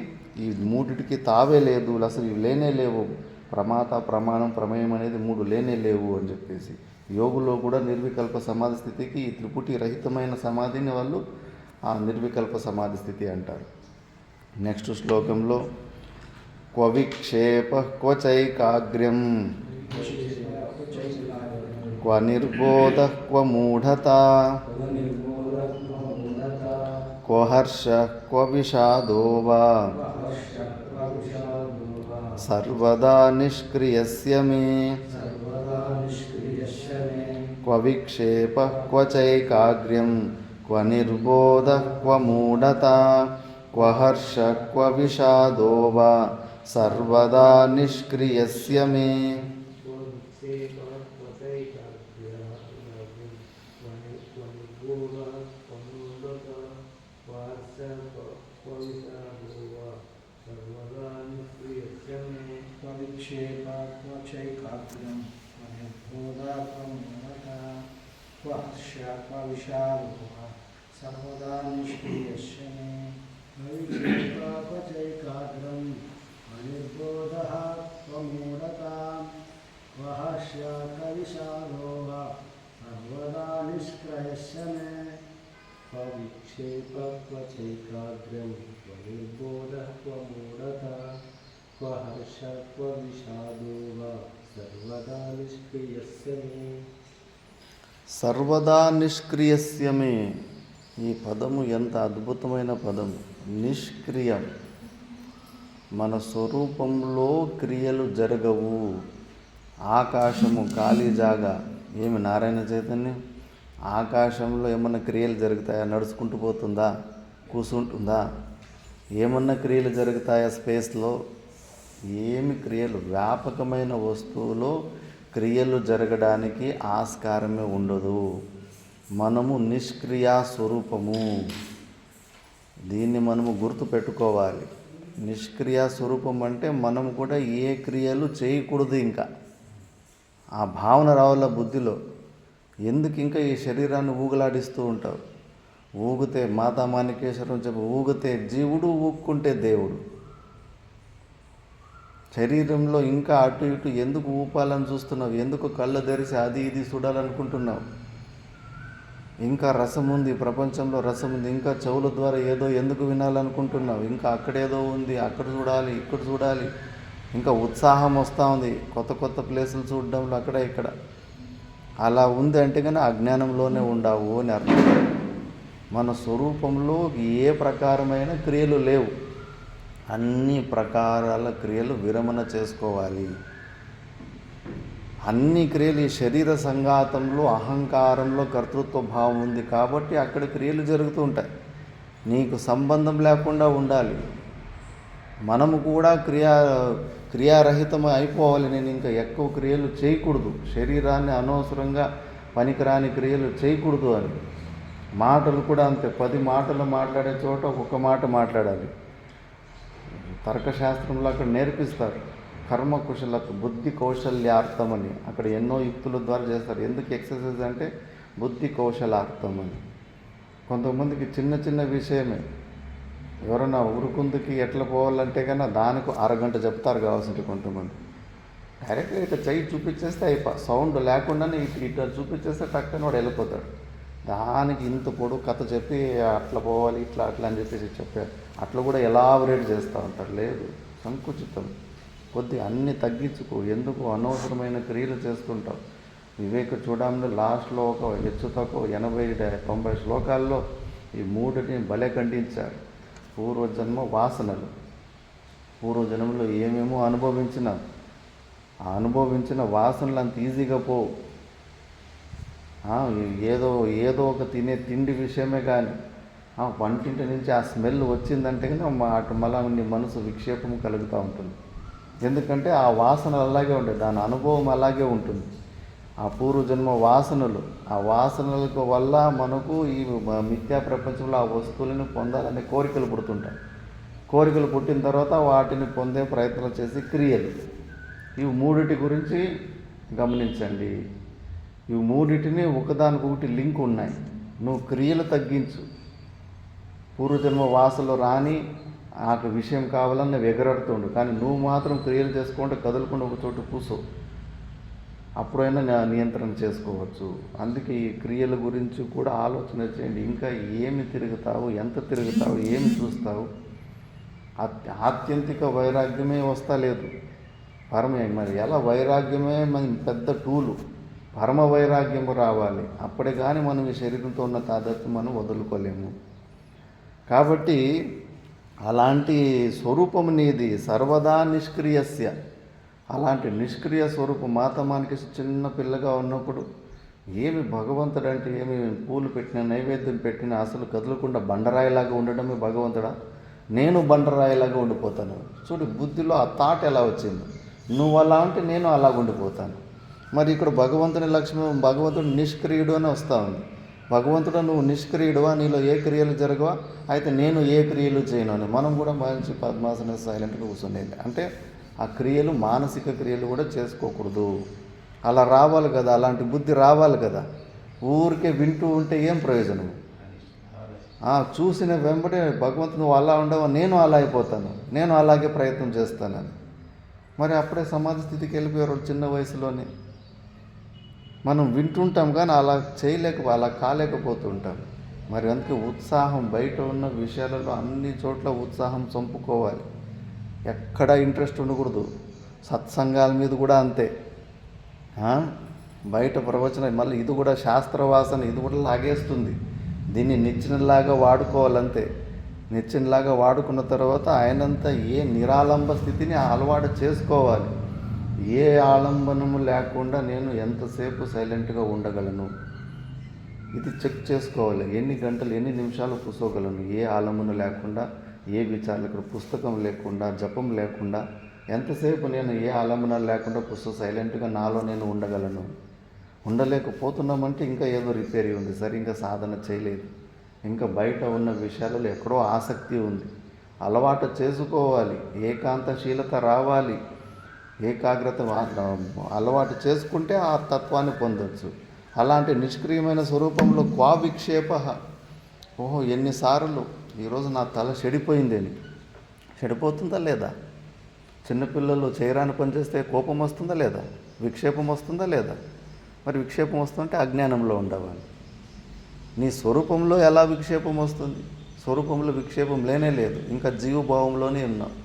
ఈ మూడిటికి తావే లేదు, అసలు ఇవి లేనే లేవు. ప్రమాత, ప్రమాణం, ప్రమేయం అనేది మూడు లేనే లేవు అని చెప్పేసి యోగులో కూడా నిర్వికల్ప సమాధి స్థితికి ఈ త్రిపుటి రహితమైన సమాధిని వాళ్ళు ఆ నిర్వికల్ప సమాధి స్థితి అంటారు. నెక్స్ట్ శ్లోకంలో క్వవిక్షేప క్వచైకాగ్ర్యం క్వ నిర్బోధ క్వ మూఢత క్వ హర్ష క్వ విషాదో వా సర్వదా నిష్క్రియస్య మే క్వ విక్షేప క్వ చైకాగ్ర్యం క్వ నిర్బోధ క్వ మూఢత క్వ హర్ష క్వ విషాదో వా సర్వదా నిష్క్రియస్య మే. सर्वदा निष्क्रियस्य मे क्वचैकाग्रं अनिर्बोधः क्वमूढता क्वहर्षः क्वविषादो वा सर्वदा निष्क्रियस्य मे क्वविक्षेपः क्वचैकाग्र्यं क्वनिर्बोधः क्वमूढता क्वहर्षः क्वविषादो वा सर्वदा निष्क्रियस्य मे. సర్వదా నిష్క్రియస్యమే. ఈ పదము ఎంత అద్భుతమైన పదము. నిష్క్రియం. మన స్వరూపంలో క్రియలు జరగవు. ఆకాశము ఖాళీ జాగా. ఏమి నారాయణ చైతన్యం? ఆకాశంలో ఏమన్నా క్రియలు జరుగుతాయా? నడుచుకుంటూ పోతుందా? కూర్చుంటుందా? ఏమన్నా క్రియలు జరుగుతాయా స్పేస్లో? ఏమి క్రియలు? వ్యాపకమైన వస్తువులో క్రియలు జరగడానికి ఆస్కారమే ఉండదు. మనము నిష్క్రియా స్వరూపము. దీన్ని మనము గుర్తుపెట్టుకోవాలి. నిష్క్రియా స్వరూపం అంటే మనం కూడా ఏ క్రియలు చేయకూడదు. ఇంకా ఆ భావన రావాల బుద్ధిలో. ఎందుకు ఇంకా ఈ శరీరాన్ని ఊగులాడిస్తూ ఉంటావు? ఊగితే మాతా మాణికేశ్వరం చెప్పు, ఊగితే జీవుడు, ఊక్కుంటే దేవుడు. శరీరంలో ఇంకా అటు ఇటు ఎందుకు ఊపాలని చూస్తున్నావు? ఎందుకు కళ్ళు తెరిచి అది ఇది చూడాలనుకుంటున్నావు? ఇంకా రసం ఉంది, ప్రపంచంలో రసం ఉంది. ఇంకా చెవుల ద్వారా ఏదో ఎందుకు వినాలనుకుంటున్నావు? ఇంకా అక్కడేదో ఉంది, అక్కడ చూడాలి, ఇక్కడ చూడాలి. ఇంకా ఉత్సాహం వస్తూ ఉంది కొత్త కొత్త ప్లేసులు చూడడంలో అక్కడ ఇక్కడ. అలా ఉంది అంటే కానీ అజ్ఞానంలోనే ఉండవు అని అర్థం. మన స్వరూపంలో ఏ ప్రకారమైన క్రియలు లేవు. అన్ని ప్రకారాల క్రియలు విరమణ చేసుకోవాలి. అన్ని క్రియలు ఈ శరీర సంఘాతంలో, అహంకారంలో కర్తృత్వ భావం ఉంది కాబట్టి అక్కడ క్రియలు జరుగుతూ ఉంటాయి. నీకు సంబంధం లేకుండా ఉండాలి. మనము కూడా క్రియారహితం అయిపోవాలి. నేను ఇంకా ఎక్కువ క్రియలు చేయకూడదు, శరీరాన్ని అనవసరంగా పనికిరాని క్రియలు చేయకూడదు అని. మాటలు కూడా అంతే. 10 మాటలు మాట్లాడే చోట ఒక్కొక్క మాట మాట్లాడాలి. తర్కశాస్త్రంలో అక్కడ నేర్పిస్తారు కర్మకుశలత, బుద్ధి కౌశల్యార్థం అని. అక్కడ ఎన్నో యుక్తుల ద్వారా చేస్తారు. ఎందుకు ఎక్సర్సైజ్ అంటే బుద్ధి కౌశలార్థం అని. కొంతమందికి చిన్న చిన్న విషయమే. ఎవరైనా ఉరుకుందుకి ఎట్లా పోవాలంటే కన్నా దానికి అరగంట చెప్తారు కావాల్సింది. కొంతమంది డైరెక్ట్గా ఇట్లా చెయ్యి చూపించేస్తే సౌండ్ లేకుండానే ఇట్లా చూపించేస్తే టక్కన వాడు వెళ్ళిపోతాడు. దానికి ఇంత పొడుగు కథ చెప్పి అట్లా పోవాలి, ఇట్లా అట్లా అని చెప్పేసి చెప్పారు. అట్లా కూడా ఎలాబరేట్ చేస్తూ ఉంటారు. లేదు, సంకుచితం. కొద్ది అన్ని తగ్గించుకో. ఎందుకు అనవసరమైన క్రియలు చేస్తుంటావు? వివేక చూడడంలో లాస్ట్లో ఒక హెచ్చు తక్కువ 80-90 శ్లోకాల్లో ఈ మూడిని భలే ఖండించారు. పూర్వజన్మ వాసనలు. పూర్వజన్మలో ఏమేమో అనుభవించిన వాసనలు అంత ఈజీగా పోవు. ఏదో ఒక తినే తిండి విషయమే కానీ వంటింటి నుంచి ఆ స్మెల్ వచ్చిందంటే కానీ అటు మళ్ళీ నీ మనసు విక్షేపం కలుగుతూ ఉంటుంది. ఎందుకంటే ఆ వాసనలు అలాగే ఉంటాయి, దాని అనుభవం అలాగే ఉంటుంది. ఆ పూర్వజన్మ వాసనలు, ఆ వాసనలకు వల్ల మనకు ఈ మిథ్యా ప్రపంచంలో ఆ వస్తువులను పొందాలనే కోరికలు పుడుతుంటాయి. కోరికలు పుట్టిన తర్వాత వాటిని పొందే ప్రయత్నం చేసి క్రియలు. ఇవి మూడిటి గురించి గమనించండి. ఇవి మూడింటిని ఒకదానికొకటి లింక్ ఉన్నాయి. నువ్వు క్రియలు తగ్గించు. పూర్వజన్మ వాసనలు రాని ఆ విషయం కావాలని నువ్వు ఎగరడుతుండు, కానీ నువ్వు మాత్రం క్రియలు చేసుకుంటే కదలకుండా ఒక చోట కూసో. అప్పుడైనా నియంత్రణ చేసుకోవచ్చు. అందుకే ఈ క్రియల గురించి కూడా ఆలోచన చేయండి. ఇంకా ఏమి తిరుగుతావు, ఎంత తిరుగుతావు, ఏమి చూస్తావు. ఆత్యంతిక వైరాగ్యమే వస్తలేదు. మరి ఎలా వైరాగ్యమే మన పెద్ద టూలు. పరమ వైరాగ్యము రావాలి. అప్పుడే కానీ మనం ఈ శరీరంతో ఉన్న తాదాత్మ్యం మనం వదులుకోలేము. కాబట్టి అలాంటి స్వరూపం నీది, సర్వదా నిష్క్రియస్య. అలాంటి నిష్క్రియ స్వరూపం మాతమానికి చిన్న పిల్లగా ఉన్నప్పుడు ఏమి భగవంతుడు అంటే ఏమి పూలు పెట్టిన నైవేద్యం పెట్టిన అసలు కదలకుండా బండరాయిలాగా ఉండడమే భగవంతుడా? నేను బండరాయిలాగా ఉండిపోతాను. చూడు బుద్ధిలో ఆ థాట్ ఎలా వచ్చింది. నువ్వు అలా అంటే నేను అలాగ ఉండిపోతాను. మరి ఇక్కడ భగవంతుని లక్ష్యం, భగవంతుడు నిష్క్రియుడు అని వస్తూ ఉంది. భగవంతుడు నువ్వు నిష్క్రియుడువా, నీలో ఏ క్రియలు జరగవా, అయితే నేను ఏ క్రియలు చేయను అని మనం కూడా మంచి పద్మాసన సైలెంట్గా కూర్చునేది. అంటే ఆ క్రియలు మానసిక క్రియలు కూడా చేసుకోకూడదు. అలా రావాలి కదా, అలాంటి బుద్ధి రావాలి కదా. ఊరికే వింటూ ఉంటే ఏం ప్రయోజనం? చూసిన వెంబడే భగవంతుడు నువ్వు అలా ఉండవా, నేను అలా అయిపోతాను, నేను అలాగే ప్రయత్నం చేస్తానని. మరి అప్పుడే సమాధి స్థితికి వెళ్ళిపోయారు చిన్న వయసులోనే. మనం వింటుంటాం కానీ అలా అలా కాలేకపోతుంటాం. మరి అందుకే ఉత్సాహం, బయట ఉన్న విషయాలలో అన్ని చోట్ల ఉత్సాహం చంపుకోవాలి. ఎక్కడ ఇంట్రెస్ట్ ఉండకూడదు. సత్సంగాల మీద కూడా అంతే. బయట ప్రవచనం మళ్ళీ ఇది కూడా శాస్త్రవాసన, ఇది కూడా లాగేస్తుంది. దీన్ని నిచ్చెనలాగా వాడుకోవాలంతే. నిచ్చెనలాగా వాడుకున్న తర్వాత ఆయనంతా ఏ నిరాలంబ స్థితిని అలవాటు చేసుకోవాలి. ఏ ఆలంబనము లేకుండా నేను ఎంతసేపు సైలెంట్గా ఉండగలను, ఇది చెక్ చేసుకోవాలి. ఎన్ని గంటలు ఎన్ని నిమిషాలు కూర్చోగలను, ఏ ఆలంబన లేకుండా, ఏ విచారాలు, పుస్తకం లేకుండా, జపం లేకుండా ఎంతసేపు నేను ఏ ఆలంబనాలు లేకుండా సైలెంట్గా నాలో నేను ఉండగలను. ఉండలేకపోతున్నామంటే ఇంకా ఏదో రిపేర్ ఉంది, సరే ఇంకా సాధన చేయలేదు, ఇంకా బయట ఉన్న విషయాలలో ఎక్కడో ఆసక్తి ఉంది. అలవాటు చేసుకోవాలి. ఏకాంతశీలత రావాలి. ఏకాగ్రత అలవాటు చేసుకుంటే ఆ తత్వాన్ని పొందవచ్చు. అలాంటి నిష్క్రియమైన స్వరూపంలో క్వా విక్షేప. ఓహో ఎన్నిసార్లు ఈరోజు నా తల చెడిపోయిందని. చెడిపోతుందా లేదా? చిన్నపిల్లలు చేయరాని పని చేస్తే కోపం వస్తుందా లేదా? విక్షేపం వస్తుందా లేదా? మరి విక్షేపం వస్తుంటే అజ్ఞానంలో ఉండవాలి. నీ స్వరూపంలో ఎలా విక్షేపం వస్తుంది? స్వరూపంలో విక్షేపం లేనే లేదు. ఇంకా జీవభావంలోనే ఉన్నావు.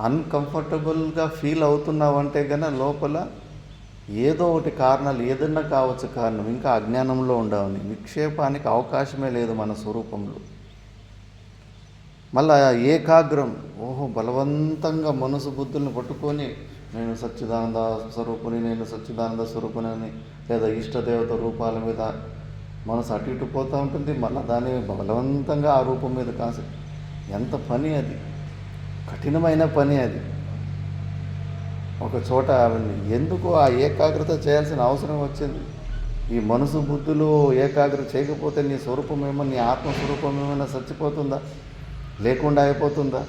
అన్కంఫర్టబుల్గా ఫీల్ అవుతున్నావంటే కనుక లోపల ఏదో ఒకటి కారణాలు, ఏదన్నా కావచ్చు కారణం, ఇంకా అజ్ఞానంలో ఉండవని. విక్షేపానికి అవకాశమే లేదు మన స్వరూపంలో. మళ్ళా ఏకాగ్రం. ఓహో బలవంతంగా మనసు బుద్ధుల్ని పట్టుకొని నేను సచ్చిదానంద స్వరూపుని, నేను సచ్చిదానంద స్వరూపుని అని, లేదా ఇష్టదేవత రూపాల మీద మనసు అటు ఇటు పోతూ ఉంటుంది. మళ్ళీ దాన్ని బలవంతంగా ఆ రూపం మీద ఎంత పని అది, కఠినమైన పని అది. ఒక చోట ఎందుకు ఆ ఏకాగ్రత చేయాల్సిన అవసరం వచ్చింది? ఈ మనసు బుద్ధులు ఏకాగ్రత చేయకపోతే నీ స్వరూపం ఏమో, నీ ఆత్మస్వరూపం ఏమైనా చచ్చిపోతుందా, లేకుండా అయిపోతుందా?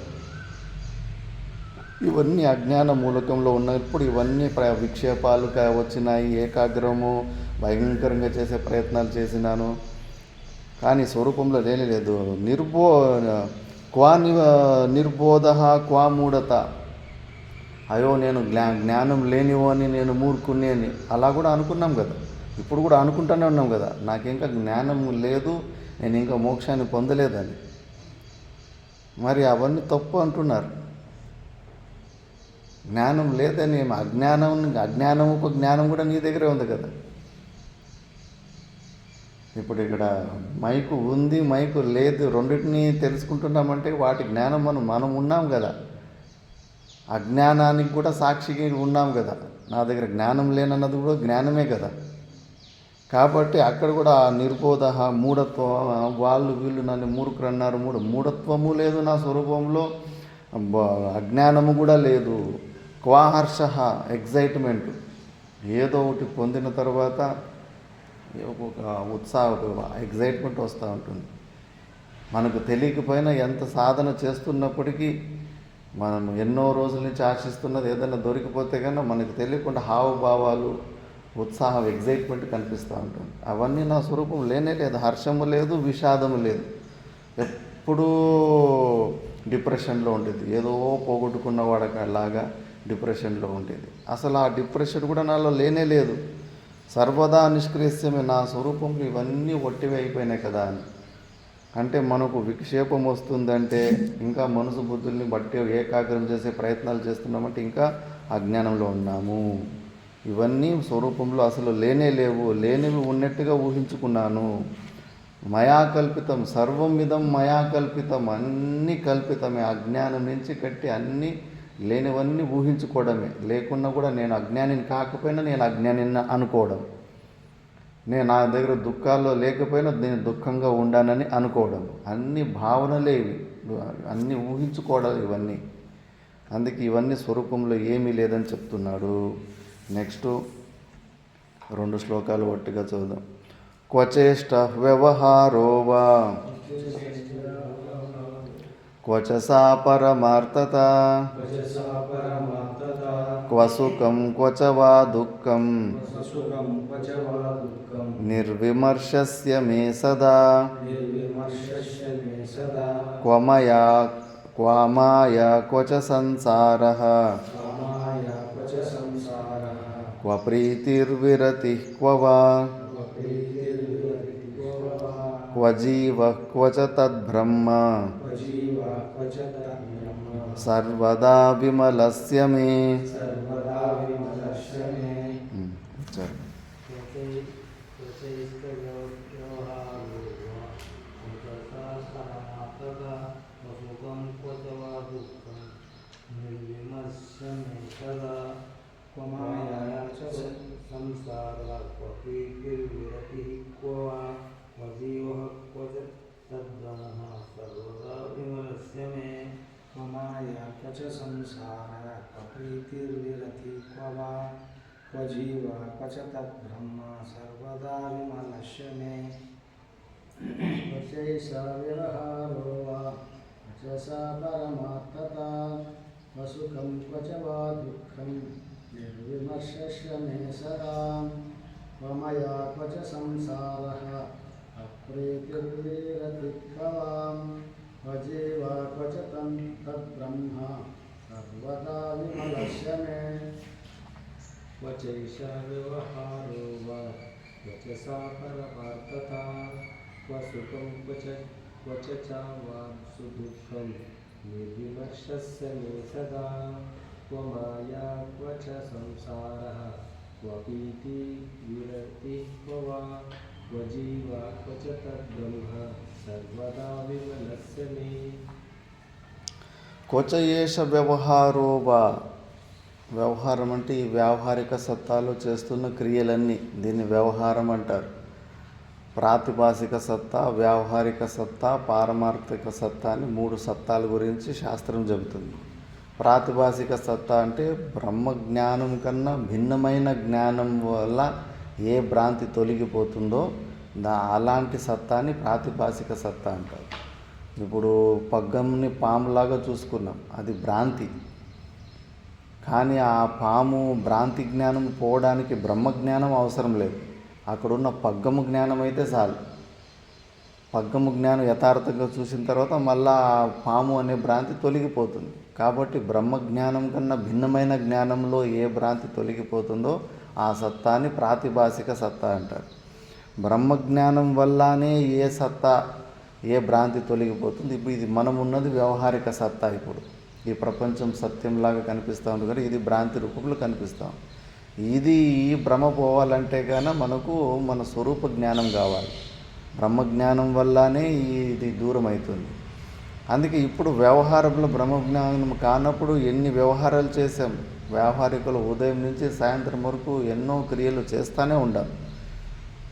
ఇవన్నీ అజ్ఞాన మూలకంలో ఉన్నప్పుడు ఇవన్నీ విక్షేపాలు వచ్చినాయి. ఏకాగ్రము భయంకరంగా చేసే ప్రయత్నాలు చేసినాను, కానీ స్వరూపంలో లేదు. నిర్బోధ క్వా మూఢత. అయ్యో నేను జ్ఞానం లేనివని, నేను మూర్ఖుని అని అలా కూడా అనుకున్నాం కదా. ఇప్పుడు కూడా అనుకుంటూనే ఉన్నాం కదా, నాకు ఇంకా జ్ఞానం లేదు, నేను ఇంకా మోక్షాన్ని పొందలేదని. మరి అవన్నీ తప్పు అంటున్నారు. జ్ఞానం లేదని, అజ్ఞానము జ్ఞానం కూడా నీ దగ్గరే ఉంది కదా. ఇప్పుడు ఇక్కడ మైకు ఉంది, మైకు లేదు, రెండింటినీ తెలుసుకుంటున్నామంటే వాటి జ్ఞానం మనం ఉన్నాం కదా. అజ్ఞానానికి కూడా సాక్షిగా ఉన్నాం కదా. నా దగ్గర జ్ఞానం లేనన్నది కూడా జ్ఞానమే కదా. కాబట్టి అక్కడ కూడా నిర్బోధ, మూఢత్వం, వాళ్ళు వీళ్ళు నన్ను మూర్ఖులు అన్నారు. మూఢత్వము లేదు నా స్వరూపంలో, అజ్ఞానము కూడా లేదు. క్వాహర్ష, ఎగ్జైట్మెంట్, ఏదో ఒకటి పొందిన తర్వాత ఒక ఉత్సాహం, ఎగ్జైట్మెంట్ వస్తూ ఉంటుంది. మనకు తెలియకపోయినా ఎంత సాధన చేస్తున్నప్పటికీ మనం ఎన్నో రోజుల నుంచి ఆశిస్తున్నది ఏదైనా దొరికిపోతే కన్నా మనకు తెలియకుండా హావభావాలు, ఉత్సాహం, ఎగ్జైట్మెంట్ కనిపిస్తూ ఉంటుంది. అవన్నీ నా స్వరూపం లేనే లేదు. హర్షము లేదు, విషాదము లేదు. ఎప్పుడూ డిప్రెషన్లో ఉండేది, ఏదో పోగొట్టుకున్న వాడలాగా డిప్రెషన్లో ఉండేది. అసలు ఆ డిప్రెషన్ కూడా నాలో లేనే లేదు. సర్వదా నిష్క్రియస్యమే, నా స్వరూపంలో ఇవన్నీ ఒట్టివి అయిపోయినాయి కదా అని. అంటే మనకు విక్షేపం వస్తుందంటే ఇంకా మనసు బుద్ధుల్ని బట్టి ఏకాగ్రం చేసే ప్రయత్నాలు చేస్తున్నామంటే ఇంకా అజ్ఞానంలో ఉన్నాము. ఇవన్నీ స్వరూపంలో అసలు లేనే లేవు, లేనివి ఉన్నట్టుగా ఊహించుకున్నాను. మయా కల్పితం, సర్వం ఇదం మయా కల్పితం, అన్నీ కల్పితమే. అజ్ఞానం నుంచి కట్టి అన్నీ లేనివన్నీ ఊహించుకోవడమే. లేకున్నా కూడా నేను అజ్ఞానిని కాకపోయినా నేను అజ్ఞానిని అనుకోవడం, నేను నా దగ్గర దుఃఖాల్లో లేకపోయినా నేను దుఃఖంగా ఉండానని అనుకోవడం, అన్ని భావనలే ఇవి, అన్నీ ఊహించుకోవడం ఇవన్నీ. అందుకే ఇవన్నీ స్వరూపంలో ఏమీ లేదని చెప్తున్నాడు. నెక్స్ట్ 2 శ్లోకాలు ఒట్టిగా చూద్దాం. క్వచేష్ట వ్యవహారో వా క్వచసా పరమార్థత క్వ సుఖం క్వచ వా దుఃఖం నిర్విమర్శస్య మే సదా క్వ మాయా క్వచ సంసారః క్వ ప్రీతిర్విరతిః క్వ వా క్వ జీవః క్వచ తద్బ్రహ్మ సర్వదా విమలస్య మే. జీవ క్వచ తద్బ్రహ్మ సర్వదా విమలస్య మే. క్వచైష వ్యవహారో వా క్వచసా పరమార్థత క్వ సుఖం క్వచ వా దుఃఖం నిర్విమర్శస్య మే సదా క్వ మయా క్వచ సంసారః అప్రీతిర్విరతిః క్వ వా క్వ జీవ క్వచ తద్బ్రహ్మ సర్వదా విమలస్య మే. క్వచైష వ్యవహారో వా క్వచసా పరమార్థత క్వ సుఖం క్వచ చ వా సుదుఃఖం నిర్విమర్శస్య మే సదా క్వ మాయా క్వచ సంసారః క్వ ప్రీతి విరతిః క్వ వా క్వ జీవ క్వచ తద్బ్రహ్మ సర్వదా విమలస్య మే. క్వచయేష వ్యవహారో వా, వ్యవహారం అంటే ఈ వ్యావహారిక సత్తాలో చేస్తున్న క్రియలన్నీ, దీన్ని వ్యవహారం అంటారు. ప్రాతిభాసిక సత్తా, వ్యావహారిక సత్తా, పారమార్థిక సత్తా అని 3 సత్తాల గురించి శాస్త్రం చెబుతుంది. ప్రాతిభాసిక సత్తా అంటే బ్రహ్మజ్ఞానం కన్నా భిన్నమైన జ్ఞానం వల్ల ఏ భ్రాంతి తొలగిపోతుందో అలాంటి సత్తాని ప్రాతిభాసిక సత్తా అంటారు. ఇప్పుడు పగ్గంని పాములాగా చూసుకున్నాం, అది భ్రాంతి. కానీ ఆ పాము భ్రాంతి జ్ఞానం పోవడానికి బ్రహ్మజ్ఞానం అవసరం లేదు. అక్కడున్న పగ్గము జ్ఞానం అయితే చాలు. పగ్గము జ్ఞానం యథార్థంగా చూసిన తర్వాత మళ్ళా ఆ పాము అనే భ్రాంతి తొలగిపోతుంది. కాబట్టి బ్రహ్మజ్ఞానం కన్నా భిన్నమైన జ్ఞానంలో ఏ భ్రాంతి తొలగిపోతుందో ఆ సత్తాని ప్రాతిభాసిక సత్తా అంటారు. బ్రహ్మజ్ఞానం వల్లనే ఏ సత్తా, ఏ భ్రాంతి తొలగిపోతుంది. ఇప్పుడు ఇది మనం ఉన్నది వ్యవహారిక సత్తా. ఇప్పుడు ఈ ప్రపంచం సత్యంలాగా కనిపిస్తూ ఉంది కానీ ఇది భ్రాంతి రూపంలో కనిపిస్తాం. ఇది ఈ భ్రమ పోవాలంటే కానీ మనకు మన స్వరూప జ్ఞానం కావాలి. బ్రహ్మజ్ఞానం వల్లనే ఇది దూరం అవుతుంది. అందుకే ఇప్పుడు వ్యవహారంలో బ్రహ్మజ్ఞానం కానప్పుడు ఎన్ని వ్యవహారాలు చేసాం. వ్యవహారికలు ఉదయం నుంచి సాయంత్రం వరకు ఎన్నో క్రియలు చేస్తూనే ఉండాలి.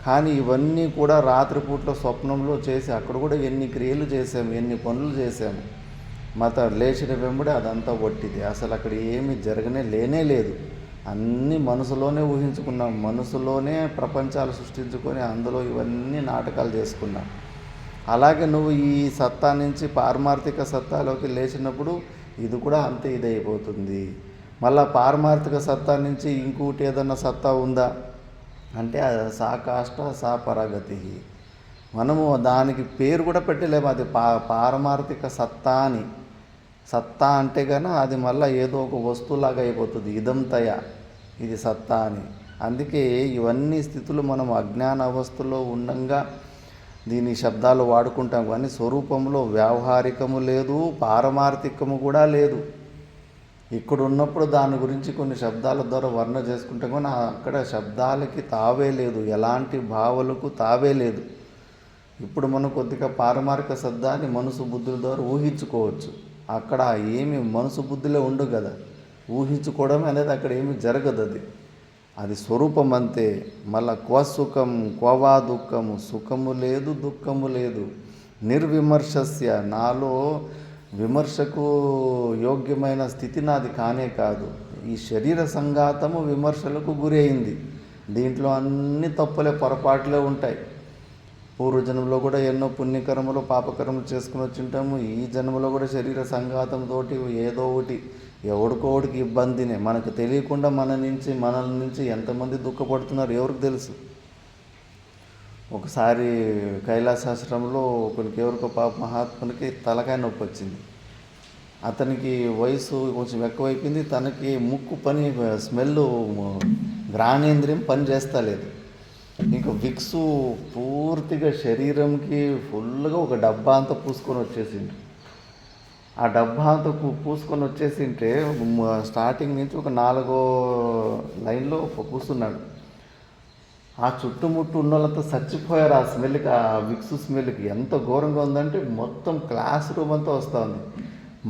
కానీ ఇవన్నీ కూడా రాత్రిపూట్ల స్వప్నంలో చేసి అక్కడ కూడా ఎన్ని క్రియలు చేసాము, ఎన్ని పనులు చేసాము. లేచిన వెంబడి అదంతా ఒట్టిది. అసలు అక్కడ ఏమీ జరగనే లేనే లేదు. అన్నీ మనసులోనే ఊహించుకున్నాం, మనసులోనే ప్రపంచాలు సృష్టించుకొని అందులో ఇవన్నీ నాటకాలు చేసుకున్నాం. అలాగే నువ్వు ఈ సత్తా నుంచి పారమార్థిక సత్తాలోకి లేచినప్పుడు ఇది కూడా అంతే ఇదైపోతుంది. మళ్ళీ పారమార్థిక సత్తా నుంచి ఇంకోటి ఏదన్నా సత్తా ఉందా? అంటే సా కాష్ట సా పరగతి. మనము దానికి పేరు కూడా పెట్టలేము. అది పారమార్థిక సత్తా అని. సత్తా అంటే కనుక అది మళ్ళీ ఏదో ఒక వస్తువులాగా అయిపోతుంది. ఇదంతయ ఇది సత్తా అని. అందుకే ఇవన్నీ స్థితులు మనం అజ్ఞాన అవస్థలో ఉండంగా దీని శబ్దాలు వాడుకుంటాం, కానీ స్వరూపంలో వ్యావహారికము లేదు, పారమార్థికము కూడా లేదు. ఇక్కడ ఉన్నప్పుడు దాని గురించి కొన్ని శబ్దాల ద్వారా వర్ణ చేసుకుంటాం, కానీ అక్కడ శబ్దాలకి తావే లేదు, ఎలాంటి భావాలకు తావే లేదు. ఇప్పుడు మనం కొద్దిగా పారమార్థిక శబ్దాన్ని మనసు బుద్ధుల ద్వారా ఊహించుకోవచ్చు. అక్కడ ఏమి మనసు బుద్ధిలో ఉండదు కదా, ఊహించుకోవడం అనేది అక్కడ ఏమి జరగదు. అది స్వరూపం అంతే. మళ్ళా క్వ సుఖం క్వవా దుఃఖము, సుఖము లేదు దుఃఖము లేదు. నిర్విమర్శస్య, నాలో విమర్శకు యోగ్యమైన స్థితి నాది కానే కాదు. ఈ శరీర సంఘాతము విమర్శలకు గురి అయింది. దీంట్లో అన్ని తప్పులే పొరపాట్లే ఉంటాయి. పూర్వజన్మలో కూడా ఎన్నో పుణ్యకర్మలు పాపకర్మలు చేసుకుని వచ్చింటాము. ఈ జన్మలో కూడా శరీర సంఘాతంతో ఏదో ఒకటి ఎవడికోడికి ఇబ్బందినే. మనకు తెలియకుండా మనల నుంచి ఎంతమంది దుఃఖపడుతున్నారు ఎవరికి తెలుసు. ఒకసారి కైలాసాశ్రమంలో ఎవరికో పాప మహాత్మునికి తలకాయ నొప్పి వచ్చింది. అతనికి వయసు కొంచెం ఎక్కువైపోయింది. తనకి ముక్కు పని స్మెల్ గ్రాణేంద్రియం పని చేస్తలేదు. ఇంకా విక్సు పూర్తిగా శరీరంకి ఫుల్గా ఒక డబ్బా అంతా పూసుకొని వచ్చేసింది. ఆ డబ్బా అంతా పూసుకొని వచ్చేసింటే స్టార్టింగ్ నుంచి ఒక 4వ లైన్లో పూస్తున్నాడు. ఆ చుట్టుముట్టు ఉన్న వాళ్ళంతా చచ్చిపోయారు ఆ స్మెల్కి, ఆ విక్సు స్మెల్కి. ఎంత ఘోరంగా ఉందంటే మొత్తం క్లాస్ రూమ్ అంతా వస్తూ ఉంది.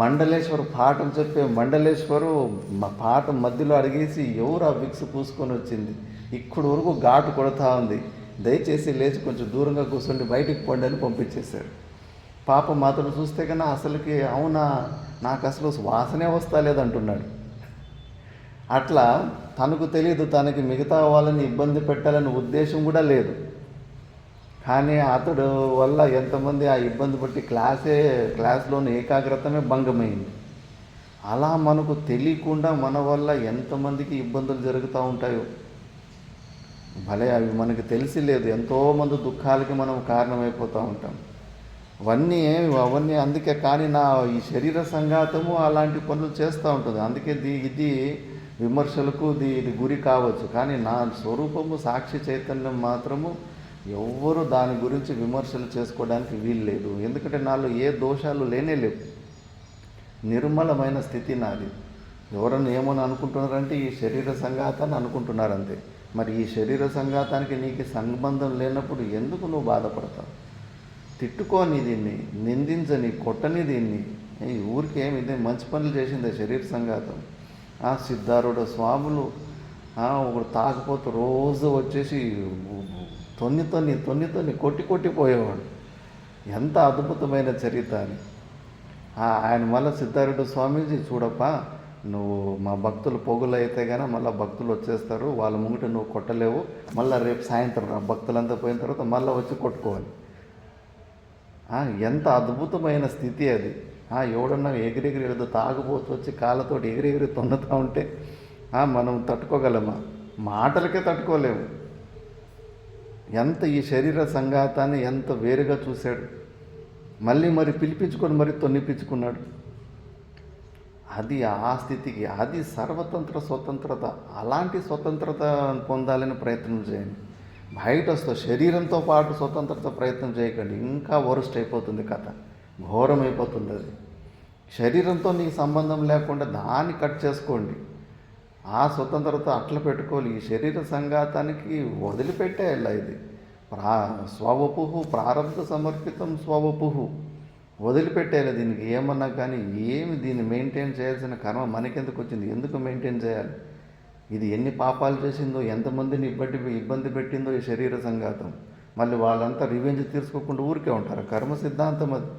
మండలేశ్వరు పాఠం చెప్పే మండలేశ్వరు పాఠం మధ్యలో అడిగేసి ఎవరు ఆ విక్స్ పూసుకొని వచ్చింది, ఇక్కడి వరకు ఘాటు కొడతా ఉంది, దయచేసి లేచి కొంచెం దూరంగా కూర్చోండి, బయటికి పోండి అని పంపించేశారు. పాప మాతను చూస్తే కన్నా అసలుకి అవునా నాకు అసలు వాసనే వస్తా లేదంటున్నాడు. అట్లా తనకు తెలియదు, తనకి మిగతా వాళ్ళని ఇబ్బంది పెట్టాలనే ఉద్దేశం కూడా లేదు. కానీ అతడు వల్ల ఎంతమంది ఆ ఇబ్బంది పట్టి క్లాస్లోని ఏకాగ్రతమే భంగమైంది. అలా మనకు తెలియకుండా మన వల్ల ఎంతమందికి ఇబ్బందులు జరుగుతూ ఉంటాయో భలే, అవి మనకి తెలిసి లేదు. ఎంతోమంది దుఃఖాలకి మనం కారణమైపోతూ ఉంటాం. అవన్నీ అందుకే. కానీ ఈ శరీర సంఘాతము అలాంటి పనులు చేస్తూ ఉంటుంది. అందుకే ఇది విమర్శలకు ఇది గురి కావచ్చు. కానీ నా స్వరూపము సాక్షి చైతన్యం మాత్రము ఎవ్వరూ దాని గురించి విమర్శలు చేసుకోవడానికి వీలు లేదు. ఎందుకంటే నాలో ఏ దోషాలు లేవు. నిర్మలమైన స్థితి నాది. ఎవరన్నా ఏమని అనుకుంటున్నారంటే ఈ శరీర సంఘాతాన్ని అనుకుంటున్నారు అంతే. మరి ఈ శరీర సంఘాతానికి నీకు సంబంధం లేనప్పుడు ఎందుకు నువ్వు బాధపడతావు? తిట్టుకోని దీన్ని, నిందించని, కొట్టని దీన్ని. ఈ ఊరికి ఏమి ఇదే మంచి పనులు చేసిందే శరీర సంఘాతం. సిద్ధారూఢ స్వాములు ఒకడు తాకపోతే రోజు వచ్చేసి తొన్ని కొట్టిపోయేవాడు. ఎంత అద్భుతమైన చరిత్ర అని. ఆయన మళ్ళీ సిద్ధారూఢ స్వామీజీ, చూడప్పా నువ్వు మా భక్తులు పొగులు అయితే కానీ మళ్ళీ భక్తులు వచ్చేస్తారు, వాళ్ళ ముంగిట నువ్వు కొట్టలేవు, మళ్ళీ రేపు సాయంత్రం భక్తులంతా పోయిన తర్వాత మళ్ళీ వచ్చి కొట్టుకోవాలి. ఎంత అద్భుతమైన స్థితి అది. ఎవడన్నా ఎగిరెగిరి ఏదో తాగుపోతూ వచ్చి కాళ్ళతోటి ఎగిరెగిరి తొందుతూ ఉంటే మనం తట్టుకోగలమా? మాటలకే తట్టుకోలేము. ఎంత ఈ శరీర సంఘాతాన్ని ఎంత వేరుగా చూశాడు. మరి పిలిపించుకొని మరి తొన్నిపించుకున్నాడు. అది ఆ స్థితికి, అది సర్వతంత్ర స్వతంత్రత. అలాంటి స్వతంత్రత పొందాలని ప్రయత్నం చేయండి. బయట వస్తే శరీరంతో పాటు స్వతంత్రత ప్రయత్నం చేయకండి, ఇంకా వరస్ట్ అయిపోతుంది కథ, ఘోరం అయిపోతుంది. అది శరీరంతో నీకు సంబంధం లేకుండా దాన్ని కట్ చేసుకోండి. ఆ స్వతంత్రత అట్లా పెట్టుకోవాలి. ఈ శరీర సంఘాతానికి వదిలిపెట్టేయాలి. ఇది స్వవపుహు ప్రారంభ సమర్పితం స్వవపుహు, వదిలిపెట్టేయాలి. దీనికి ఏమన్నా కానీ దీన్ని మెయింటైన్ చేయాల్సిన కర్మ మనకెందుకు వచ్చింది? ఎందుకు మెయింటైన్ చేయాలి? ఇది ఎన్ని పాపాలు చేసిందో, ఎంతమందిని ఇబ్బంది పెట్టిందో ఈ శరీర సంఘాతం. మళ్ళీ వాళ్ళంతా రివెంజ్ తీర్చుకోకుండా ఊరికే ఉంటారు. కర్మ సిద్ధాంతం అది.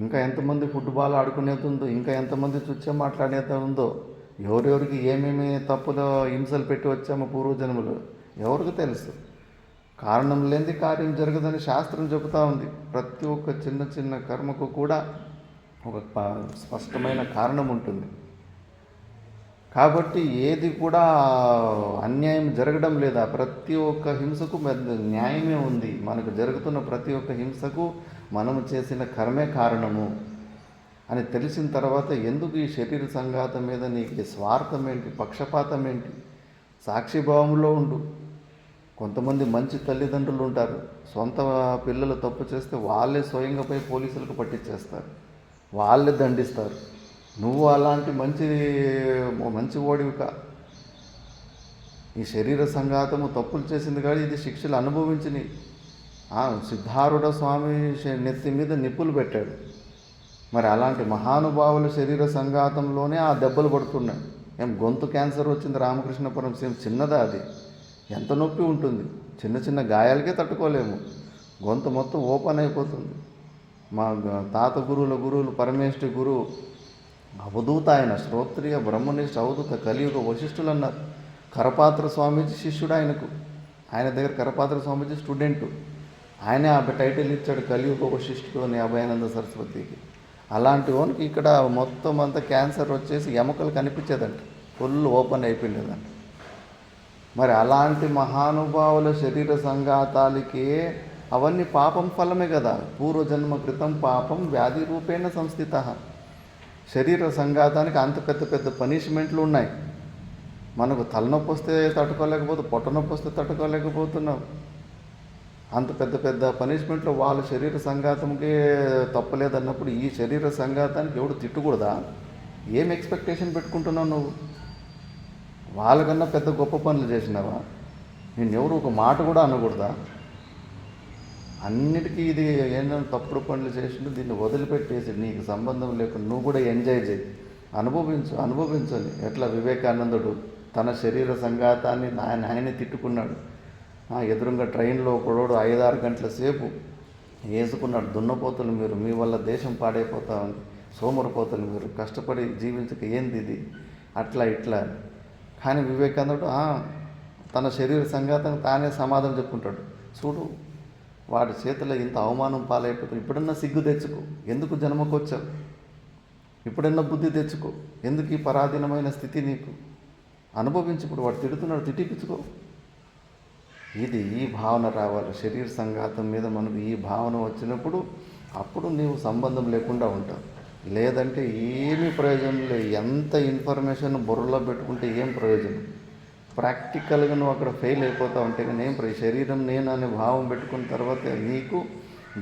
ఇంకా ఎంతమంది ఫుట్బాల్ ఆడుకునేది ఉందో, ఇంకా ఎంతమంది చుచ్చే మాట్లాడేది ఉందో, ఎవరెవరికి ఏమేమి తప్పులో హింసలు పెట్టి వచ్చామో పూర్వజన్మలు ఎవరికి తెలుసు. కారణం లేనిది కార్యం జరగదని శాస్త్రం చెబుతూ ఉంది. ప్రతి ఒక్క చిన్న కర్మకు కూడా ఒక స్పష్టమైన కారణం ఉంటుంది. కాబట్టి ఏది కూడా అన్యాయం జరగడం లేదా, ప్రతి ఒక్క హింసకు పెద్ద న్యాయమే ఉంది. మనకు జరుగుతున్న ప్రతి ఒక్క హింసకు మనము చేసిన కర్మే కారణము అని తెలిసిన తర్వాత ఎందుకు ఈ శరీర సంఘాతం మీద నీకు స్వార్థం ఏంటి, పక్షపాతం ఏంటి? సాక్షిభావంలో ఉండు. కొంతమంది మంచి తల్లిదండ్రులు ఉంటారు, సొంత పిల్లలు తప్పు చేస్తే వాళ్ళే స్వయంగా పోయి పోలీసులకు పట్టించేస్తారు, వాళ్ళే దండిస్తారు. నువ్వు అలాంటి మంచి ఓడివిక. ఈ శరీర సంఘాతము తప్పులు చేసింది కానీ ఇది శిక్షలు అనుభవించిని. సిద్ధారూఢ స్వామి నెత్తి మీద నిప్పులు పెట్టాడు. మరి అలాంటి మహానుభావుల శరీర సంఘాతంలోనే ఆ దెబ్బలు పడుతున్నాయి. ఏం గొంతు క్యాన్సర్ వచ్చింది రామకృష్ణ పరమశివం, చిన్నదా అది? ఎంత నొప్పి ఉంటుంది, చిన్న చిన్న గాయాలకే తట్టుకోలేము, గొంతు మొత్తం ఓపెన్ అయిపోతుంది. మా తాత గురువులు పరమేష్ఠి గురువు అవధూత, ఆయన శ్రోత్రియ బ్రహ్మనిష్ఠ అవధూత కలియుగ వశిష్ఠులు అన్నారు. కరపాత్ర స్వామీజీ శిష్యుడు ఆయనకు, ఆయన దగ్గర కరపాత్ర స్వామీజీ స్టూడెంటు. ఆయనే ఆ టైటిల్ ఇచ్చాడు కలియుగ వశిష్ఠుడు అని అభయానంద సరస్వతికి. అలాంటి వానికి ఇక్కడ మొత్తం అంతా క్యాన్సర్ వచ్చేసి ఎముకలు కనిపించేదంట, ఫుల్ ఓపెన్ అయిపోయిందంట. మరి అలాంటి మహానుభావుల శరీర సంఘాతాలకే అవన్నీ పాపం ఫలమే కదా. పూర్వజన్మ క్రితం పాపం వ్యాధి రూపేణ సంస్థిత. శరీర సంఘాతానికి అంత పెద్ద పెద్ద పనిష్మెంట్లు ఉన్నాయి. మనకు తలనొప్పి వస్తే పొట్ట నొప్పి వస్తే తట్టుకోలేకపోతున్నాం. అంత పెద్ద పెద్ద పనిష్మెంట్లు వాళ్ళ శరీర సంఘాతంకే తప్పలేదన్నప్పుడు ఈ శరీర సంఘాతానికి ఎవడు తిట్టకూడదా? ఏం ఎక్స్పెక్టేషన్ పెట్టుకుంటున్నావు నువ్వు? వాళ్ళకన్నా పెద్ద గొప్ప పనులు చేసినావా? నిన్నెవరు ఒక మాట కూడా అనకూడదా? అన్నిటికీ ఇది ఏంటంటే తప్పుడు పనులు చేసిండు, దీన్ని వదిలిపెట్టేసి నీకు సంబంధం లేకుండా నువ్వు కూడా ఎంజాయ్ చేయి, అనుభవించని. ఎట్లా వివేకానందుడు తన శరీర సంఘాతాన్ని ఆయనే తిట్టుకున్నాడు. ఎదురుగా ట్రైన్లో ఒకడు 5-6 గంటల సేపు వేసుకున్నాడు. దున్నపోతులు మీరు, మీ వల్ల దేశం పాడైపోతా ఉంది, సోమరిపోతులు మీరు, కష్టపడి జీవించక ఏంది ఇది, అట్లా ఇట్లా. కానీ వివేకానందుడు తన శరీర సంఘాతానికి తానే సమాధానం చెప్పుకుంటాడు. చూడు, వాడి చేతిలో ఇంత అవమానం పాలైపోతుంది, ఇప్పుడన్నా సిగ్గు తెచ్చుకో, ఎందుకు జన్మకు వచ్చావు? ఇప్పుడన్నా బుద్ధి తెచ్చుకో, ఎందుకు ఈ పరాధీనమైన స్థితి నీకు? అనుభవించి. ఇప్పుడు వాడు తిడుతున్నాడు, తిట్టిపించుకో. ఈ భావన రావాలి. శరీర సంఘాతం మీద మనకు ఈ భావన వచ్చినప్పుడు అప్పుడు నీవు సంబంధం లేకుండా ఉంటావు. లేదంటే ఏమీ ప్రయోజనం లేదు. ఎంత ఇన్ఫర్మేషన్ బుర్రలో పెట్టుకుంటే ఏం ప్రయోజనం? ప్రాక్టికల్గా నువ్వు అక్కడ ఫెయిల్ అయిపోతావు. అంటే కానీ ఏం శరీరం నేను అనే భావం పెట్టుకున్న తర్వాత నీకు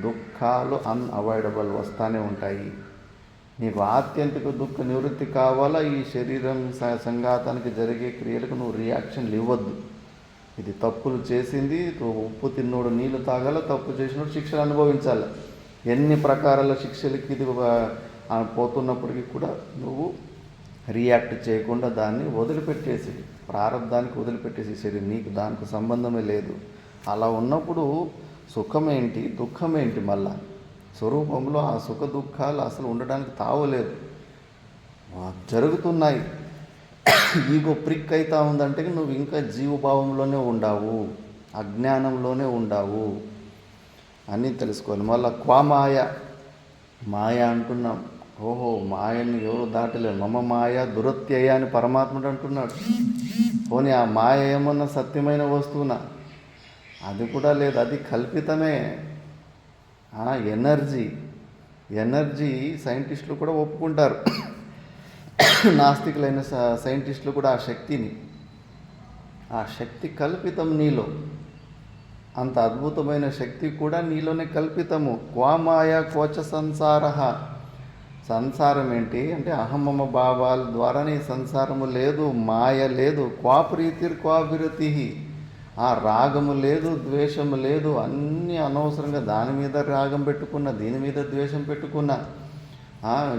దుఃఖాలు అన్అవాయిడబుల్ వస్తూనే ఉంటాయి. నీకు ఆత్యంతిక దుఃఖ నివృత్తి కావాలా? ఈ శరీరం సంఘాతానికి జరిగే క్రియలకు నువ్వు రియాక్షన్లు ఇవ్వద్దు. ఇది తప్పులు చేసింది, ఉప్పు తిన్నోడు నీళ్లు తాగాల, తప్పు చేసినోడు శిక్షలు అనుభవించాలి. ఎన్ని ప్రకారాల శిక్షలకి ఇది పోతున్నప్పటికీ కూడా నువ్వు రియాక్ట్ చేయకుండా దాన్ని వదిలిపెట్టేసి, ప్రారంధానికి వదిలిపెట్టేసి, శరీరం నీకు దానికి సంబంధమే లేదు. అలా ఉన్నప్పుడు సుఖమేంటి, దుఃఖమేంటి? మళ్ళా స్వరూపంలో ఆ సుఖ దుఃఖాలు అసలు ఉండడానికి తావలేదు, జరుగుతున్నాయి. ఈగో ప్రిక్ అవుతా ఉందంటే నువ్వు ఇంకా జీవభావంలోనే ఉండావు, అజ్ఞానంలోనే ఉండావు అని తెలుసుకోవాలి. మళ్ళీ మాయ అంటున్నాం. ఓహో, మాయని ఎవరు దాటలేరు. మమ మాయ దురత్యయ అని పరమాత్ముడు అంటున్నాడు. పోనీ ఆ మాయ ఏమన్నా సత్యమైన వస్తువునా? అది కూడా లేదు, అది కల్పితమే. ఎనర్జీ సైంటిస్టులు కూడా ఒప్పుకుంటారు. నాస్తికులైన సైంటిస్టులు కూడా ఆ శక్తి కల్పితం నీలో. అంత అద్భుతమైన శక్తి కూడా నీలోనే కల్పితము. క్వామాయ కోచ సంసారం ఏంటి అంటే అహమమ భావాల ద్వారానే సంసారము లేదు, మాయ లేదు. క్వా ప్రీతిర్ క్వా విరతి, ఆ రాగము లేదు, ద్వేషము లేదు. అన్నీ అనవసరంగా దాని మీద రాగం పెట్టుకున్నా, దీని మీద ద్వేషం పెట్టుకున్నా,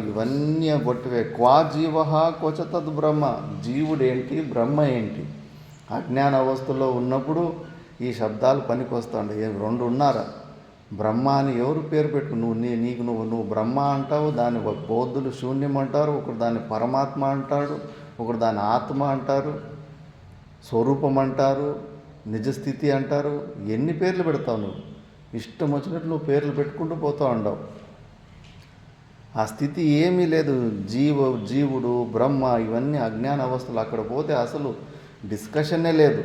ఇవన్నీ బొట్టువే. క్వా జీవ క్వచ తద్ బ్రహ్మ, జీవుడేంటి, బ్రహ్మ ఏంటి? అజ్ఞాన అవస్థలో ఉన్నప్పుడు ఈ శబ్దాలు పనికొస్తాండి. రెండు ఉన్నారా? బ్రహ్మ అని ఎవరు పేరు పెట్టు? నువ్వు బ్రహ్మ అంటావు, దాన్ని బౌద్ధులు శూన్యం అంటారు, ఒకరు దాన్ని పరమాత్మ అంటాడు, ఒకరు దాన్ని ఆత్మ అంటారు, స్వరూపం అంటారు, నిజస్థితి అంటారు. ఎన్ని పేర్లు పెడతావు నువ్వు? ఇష్టం వచ్చినట్లు నువ్వు పేర్లు పెట్టుకుంటూ పోతూ ఉండవు. ఆ స్థితి ఏమీ లేదు. జీవుడు బ్రహ్మ ఇవన్నీ అజ్ఞాన అవస్థలు. అక్కడ పోతే అసలు డిస్కషనే లేదు.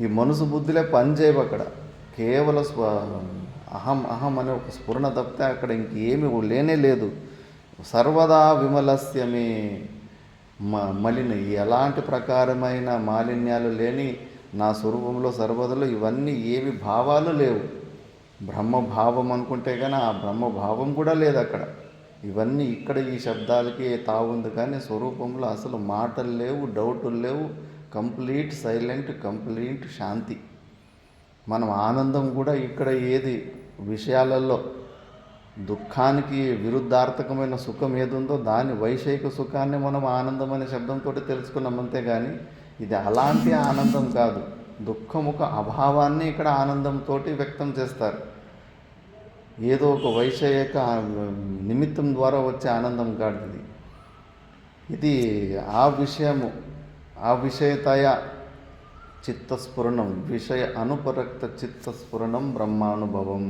ఈ మనసు బుద్ధులే పనిచేయవు అక్కడ. కేవలం అహం అహం అనే ఒక స్ఫురణ తప్పితే అక్కడ ఇంకేమీ లేనే లేదు. సర్వదా విమలస్యమే మలిన, ఎలాంటి ప్రకారమైన మాలిన్యాలు లేని నా స్వరూపంలో సర్వదలు ఇవన్నీ ఏవి భావాలు లేవు. బ్రహ్మభావం అనుకుంటే కానీ ఆ బ్రహ్మభావం కూడా లేదు అక్కడ. ఇవన్నీ ఇక్కడ ఈ శబ్దాలకి తావుంది కానీ స్వరూపంలో అసలు మాటలు లేవు, డౌటులు లేవు. కంప్లీట్ సైలెంట్, కంప్లీట్ శాంతి. మనం ఆనందం కూడా ఇక్కడ ఏది విషయాలలో దుఃఖానికి విరుద్ధార్థకమైన సుఖం ఏది ఉందో దాని వైషయిక సుఖాన్ని మనం ఆనందం అనే శబ్దంతో తెలుసుకున్నాం అంతేగాని ఇది అలాంటి ఆనందం కాదు. దుఃఖముఖ అభావాన్ని ఇక్కడ ఆనందంతో వ్యక్తం చేస్తారు. ఏదో ఒక వైషయిక నిమిత్తం ద్వారా వచ్చే ఆనందం కాదు ఇది. ఇది ఆ విషయము, ఆ విషయతయ చిత్తస్ఫురణం, విషయ అనుపరక్త చిత్తస్ఫురణం బ్రహ్మానుభవం.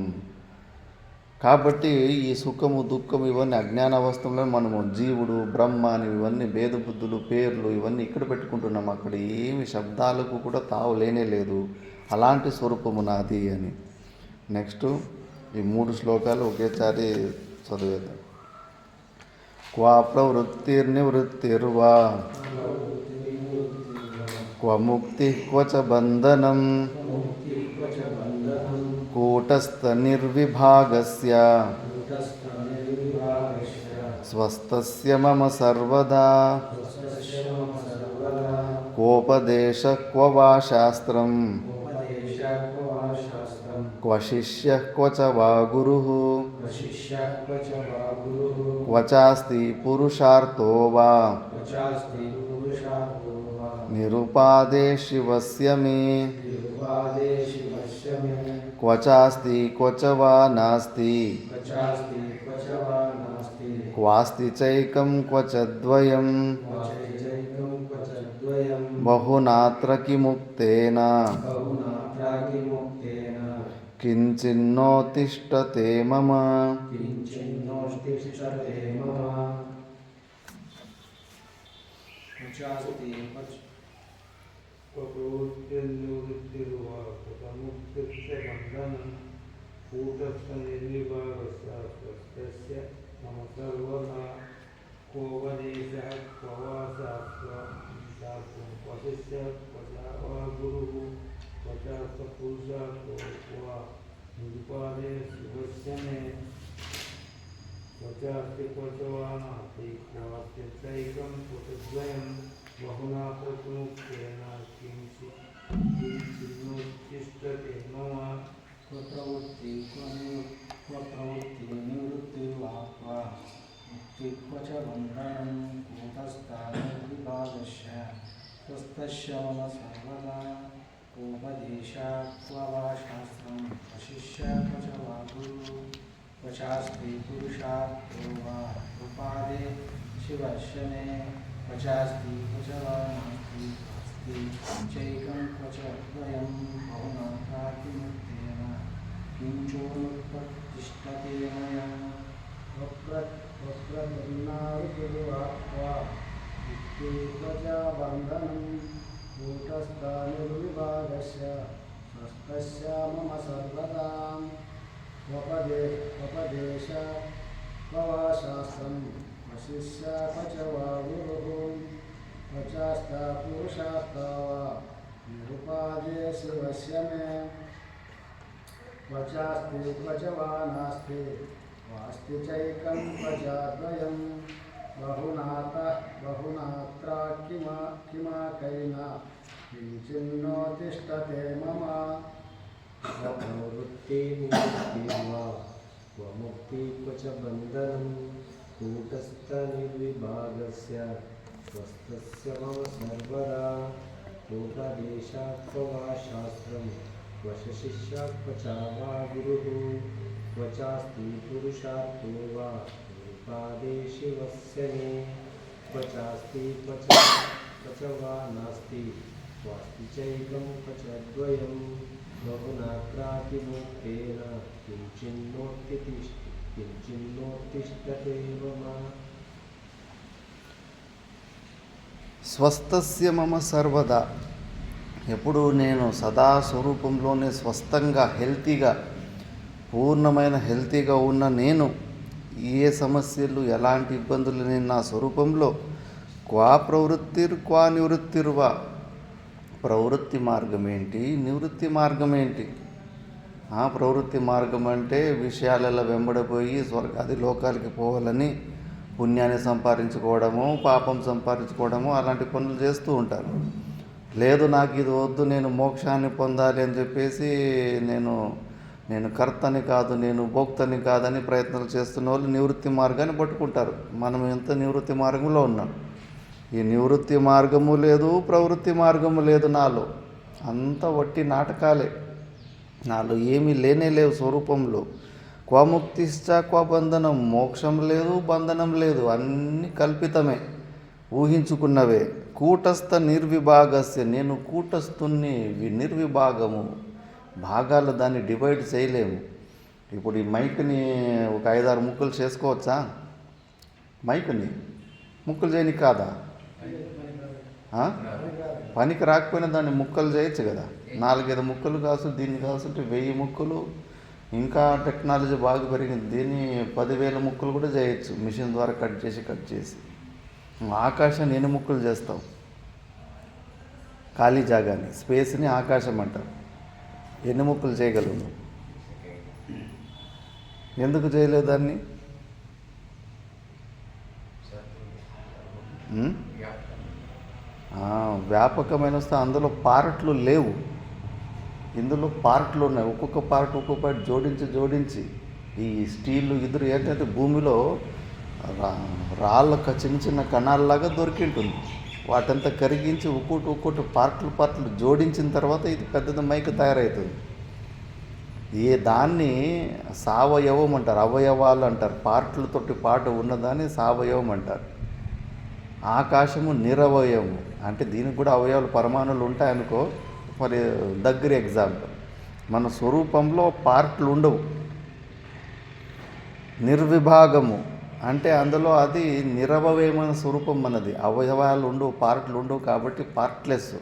కాబట్టి ఈ సుఖము దుఃఖము ఇవన్నీ అజ్ఞానావస్థలో మనము జీవుడు బ్రహ్మ అని ఇవన్నీ భేదబుద్ధులు పేర్లు ఇవన్నీ ఇక్కడ పెట్టుకుంటున్నాం. అక్కడ ఏమి శబ్దాలకు కూడా తావు లేనే లేదు. అలాంటి స్వరూపము నాది అని. నెక్స్ట్ ఈ 3 శ్లోకాలు ఒకేసారి చదివేద్దాం. క్వా ప్రవృత్తిర్నివృత్తిర్వా క్వ ముక్తి క్వచ బంధనం కూటస్థ నిర్విభాగస్య స్వస్థస్య మమ సర్వదా కోపదేశ క్వ వా శాస్త్రం క్వ శిష్య క్వచ వా గురుః క్వచాస్తి పురుషార్థో వా నిరుపాదే శివస్య మే క్వచాస్తి క్వచ వా నాస్తి క్వాస్తి చైకం క్వచద్వయం బహునాత్ర కిముక్తేన కించిన్నో తిష్టతే మమ. ప్రవృత్తిర్నివృత్తిర్వా ముక్తిశ్చ బంధనం కూటస్థ నిర్విభాగస్య స్వస్థస్య మమ సర్వదా కోపదేశః క్వ వా శాస్త్రం క్వ శిష్యః క్వ వా గురుః క్వచాస్తి పురుషార్థో వా నిరుపాదే శివస్య మే క్వచాస్తి క్వచ వా నాస్తి క్వాస్తి చైకం క్వచద్వయం బహునాత్ర కిముక్తేన కించిన్నోత్తిష్టతే మమ. ప్రవృత్తి నివృత్తిర్వా ముక్తి క్వచ బంధనం కూటస్థ నిర్విభాగస్య స్వస్థస్య మమ సర్వదా కోపదేశాత్ క్వ వా శాస్త్రం క్వశిష్య క్వచ వా గురుః క్వచాస్తి పురుషార్థో వా రూపాదే శివస్య మే క్వచాస్తి క్వచ వా నాస్తి క్వాస్తి చైకం క్వచ ద్వయం బహునాత్రా కిముక్తేన కించోనుత్తిష్టతే మయా. బంధనం కూటస్థ నిర్విభాగస్య స్వస్థస్య మమ సర్వదా ఉపదేశ క్వ వా శాస్త్రం వశిష్య క్వచ వా గురుః క్వచాస్త పురుషార్థో వా నిరుపాదే శివస్య మే క్వచాస్తి క్వచ వా నాస్తి క్వాస్తి చైకం క్వచద్వయం బహునాత్ర కిమాకైన కించిన్నో తిష్టతే మమ. ప్రవృత్తిర్నివృత్తిర్వా క్వ ముక్తి క్వచ బంధనం కూటస్థ నిర్విభాగస్య స్వస్థస్య మమ సర్వదా కోపదేశాత్ క్వ వా శాస్త్రం క్వ శిష్య క్వచ వా గురుః క్వచాస్తి పురుషార్థో వా నిరుపాదే శివస్య మే క్వచాస్తి క్వచ వా నాస్తి క్వాస్తి చైకం క్వచద్వయం బహునాత్రా కిముక్తేన కించిన్నోత్తిష్టతే किञ्चिन्नोत्तिष्ठते मम స్వస్థస్య మమ సర్వదా. ఎప్పుడు నేను సదా స్వరూపంలోనే స్వస్థంగా హెల్తీగా పూర్ణమైన హెల్తీగా ఉన్న నేను ఏ సమస్యలు ఎలాంటి ఇబ్బందులు నేను నా స్వరూపంలో క్వా ప్రవృత్తిర్క్వా నివృత్తిర్వా. ప్రవృత్తి మార్గం ఏంటి, నివృత్తి మార్గం ఏంటి? ప్రవృత్తి మార్గం అంటే విషయాలలో వెంబడిపోయి స్వర్గాది లోకాలకి పోవాలని పుణ్యాన్ని సంపాదించుకోవడము, పాపం సంపాదించుకోవడము అలాంటి పనులు చేస్తూ ఉంటారు. లేదు నాకు ఇది వద్దు, నేను మోక్షాన్ని పొందాలి అని చెప్పేసి నేను కర్తని కాదు, నేను భోక్తని కాదని ప్రయత్నాలు చేస్తున్న వాళ్ళు నివృత్తి మార్గాన్ని పట్టుకుంటారు. మనం ఎంత నివృత్తి మార్గంలో ఉన్నాం. ఈ నివృత్తి మార్గము లేదు, ప్రవృత్తి మార్గము లేదు నాలో. అంత వట్టి నాటకాలే. నాలో ఏమీ లేనే లేవు స్వరూపంలో. క్వ ముక్తిశ్చ క్వ బంధనం. మోక్షం లేదు, బంధనం లేదు, అన్నీ కల్పితమే, ఊహించుకున్నవే. కూటస్థ నిర్విభాగస్య. నేను కూటస్థుని, నిర్విభాగము, భాగాలు దాన్ని డివైడ్ చేయలేము. ఇప్పుడు ఈ మైక్ని ఒక 5-6 ముక్కలు చేసుకోవచ్చా? మైక్ని ముక్కలు చేయని కాదా? పనికి రాకపోయినా దాన్ని ముక్కలు చేయొచ్చు కదా. 4-5 ముక్కలు కాసు, దీన్ని కాసుంటే 1000 ముక్కలు. ఇంకా టెక్నాలజీ బాగా పెరిగింది, దీన్ని 10,000 ముక్కలు కూడా చేయొచ్చు మిషన్ ద్వారా కట్ చేసి. ఆకాశాన్ని ఎన్ని ముక్కలు చేస్తావు? ఖాళీ జాగాని, స్పేస్ని ఆకాశం అంటారు. ఎన్ని ముక్కలు చేయగలవు? ఎందుకు చేయలేదు దాన్ని? వ్యాపకమైన వస్తే అందులో పార్ట్లు లేవు, ఇందులో పార్ట్లు ఉన్నాయి. ఒక్కొక్క పార్ట్ జోడించి ఈ స్టీల్ ఇద్దరు ఏంటంటే భూమిలో రాళ్ళ చిన్న కణాలలాగా దొరికింటుంది. వాటంతా కరిగించి ఒక్కొక్కటి పార్ట్లు జోడించిన తర్వాత ఇది పెద్దది మైక్ తయారవుతుంది. దాన్ని సావయవం అంటారు, అవయవాలు అంటారు. పార్ట్లతోటి పాటు ఉన్నదాన్ని సావయవం అంటారు. ఆకాశము నిరవయవము అంటే దీనికి కూడా అవయవాలు పరమాణువులు ఉంటాయనుకో. మరి దగ్గర ఎగ్జాంపుల్, మన స్వరూపంలో పార్ట్లు ఉండవు. నిర్విభాగము అంటే అందులో అది నిరవయమైన స్వరూపం మనది. అవయవాలు ఉండవు, పార్ట్లు ఉండవు కాబట్టి పార్ట్లెస్.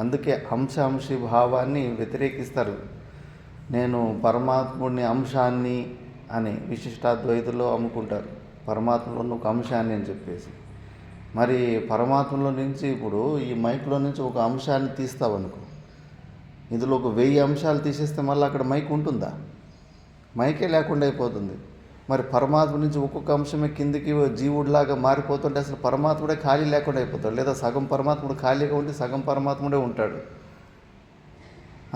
అందుకే అంశి భావాన్ని వ్యతిరేకిస్తారు. నేను పరమాత్ముడిని అంశాన్ని అని విశిష్టాద్వైతులో అమ్ముకుంటారు. పరమాత్మలో ఒక అంశాన్ని అని చెప్పేసి. మరి పరమాత్మలో నుంచి ఇప్పుడు ఈ మైక్లో నుంచి ఒక అంశాన్ని తీస్తావనుకో, ఇందులో ఒక 1000 అంశాలు తీసేస్తే మళ్ళీ అక్కడ మైక్ ఉంటుందా? మైకే లేకుండా అయిపోతుంది. మరి పరమాత్మ నుంచి ఒక్కొక్క అంశమే కిందికి జీవుడిలాగా మారిపోతుంటే అసలు పరమాత్ముడే ఖాళీ లేకుండా అయిపోతాడు. లేదా సగం పరమాత్ముడు ఖాళీగా ఉండి సగం పరమాత్ముడే ఉంటాడు.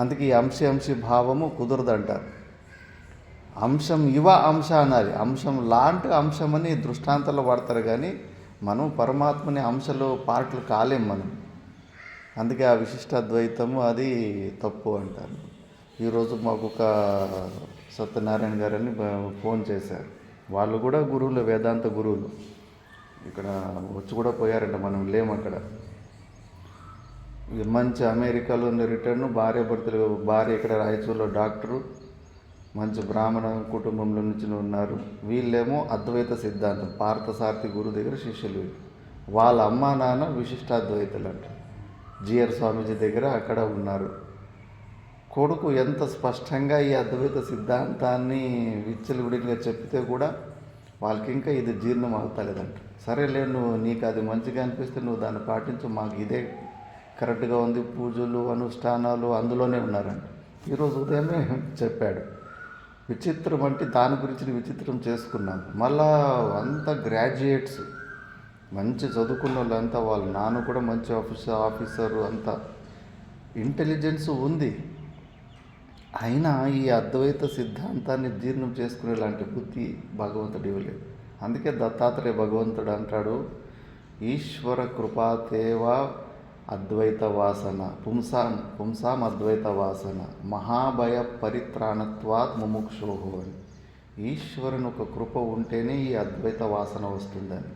అందుకే ఈ అంశి భావము కుదరదంటారు. అంశం అంశ అనాలి. అంశం లాంటి అంశమని దృష్టాంతాలు వాడతారు, కానీ మనం పరమాత్మని అంశలో పార్ట్లు కాలేం మనం. అందుకే ఆ విశిష్టాద్వైతము అది తప్పు అంటారు. ఈరోజు మాకు ఒక సత్యనారాయణ గారని ఫోన్ చేశారు. వాళ్ళు కూడా గురువులు, వేదాంత గురువులు. ఇక్కడ వచ్చి కూడా పోయారంట, మనం లేము అక్కడ. మంచి అమెరికాలో రిటర్న్ భార్య ఇక్కడ రాయచూరులో డాక్టరు, మంచి బ్రాహ్మణ కుటుంబంలో నుంచి ఉన్నారు. వీళ్ళేమో అద్వైత సిద్ధాంతం పార్థసారథి గురువు దగ్గర శిష్యులు. వాళ్ళ అమ్మా నాన్న విశిష్టాద్వైతులు అంట. జిఆర్ స్వామీజీ దగ్గర అక్కడ ఉన్నారు. కొడుకు ఎంత స్పష్టంగా ఈ అద్వైత సిద్ధాంతాన్ని విచ్చలవిడిగా చెప్తే కూడా వాళ్ళకి ఇంకా ఇది జీర్ణం అవుతలేదంట. సరేలే, నీకు అది మంచిగా అనిపిస్తే నువ్వు దాన్ని పాటించు, మాకు ఇదే కరెక్ట్గా ఉంది, పూజలు అనుష్ఠానాలు అందులోనే ఉన్నారంట. ఈరోజు ఉదయమే చెప్పాడు. విచిత్రం అంటే దాని గురించి విచిత్రం చేసుకున్నాం. మళ్ళా అంతా గ్రాడ్యుయేట్స్, మంచి చదువుకున్న వాళ్ళంతా, వాళ్ళ నాన్న కూడా మంచి ఆఫీసరు, అంతా ఇంటెలిజెన్స్ ఉంది. అయినా ఈ అద్వైత సిద్ధాంతాన్ని జీర్ణం చేసుకునేలాంటి బుద్ధి భగవంతుడు ఇవ్వలేదు. అందుకే దత్తాత్రేయ భగవంతుడు అంటాడు, ఈశ్వర కృపాతేవ అద్వైత వాసన పుంసాం అద్వైత వాసన మహాభయ పరిత్రాణత్వాత్ ముముక్షోహో అని. ఈశ్వరుని ఒక కృప ఉంటేనే ఈ అద్వైత వాసన వస్తుందని.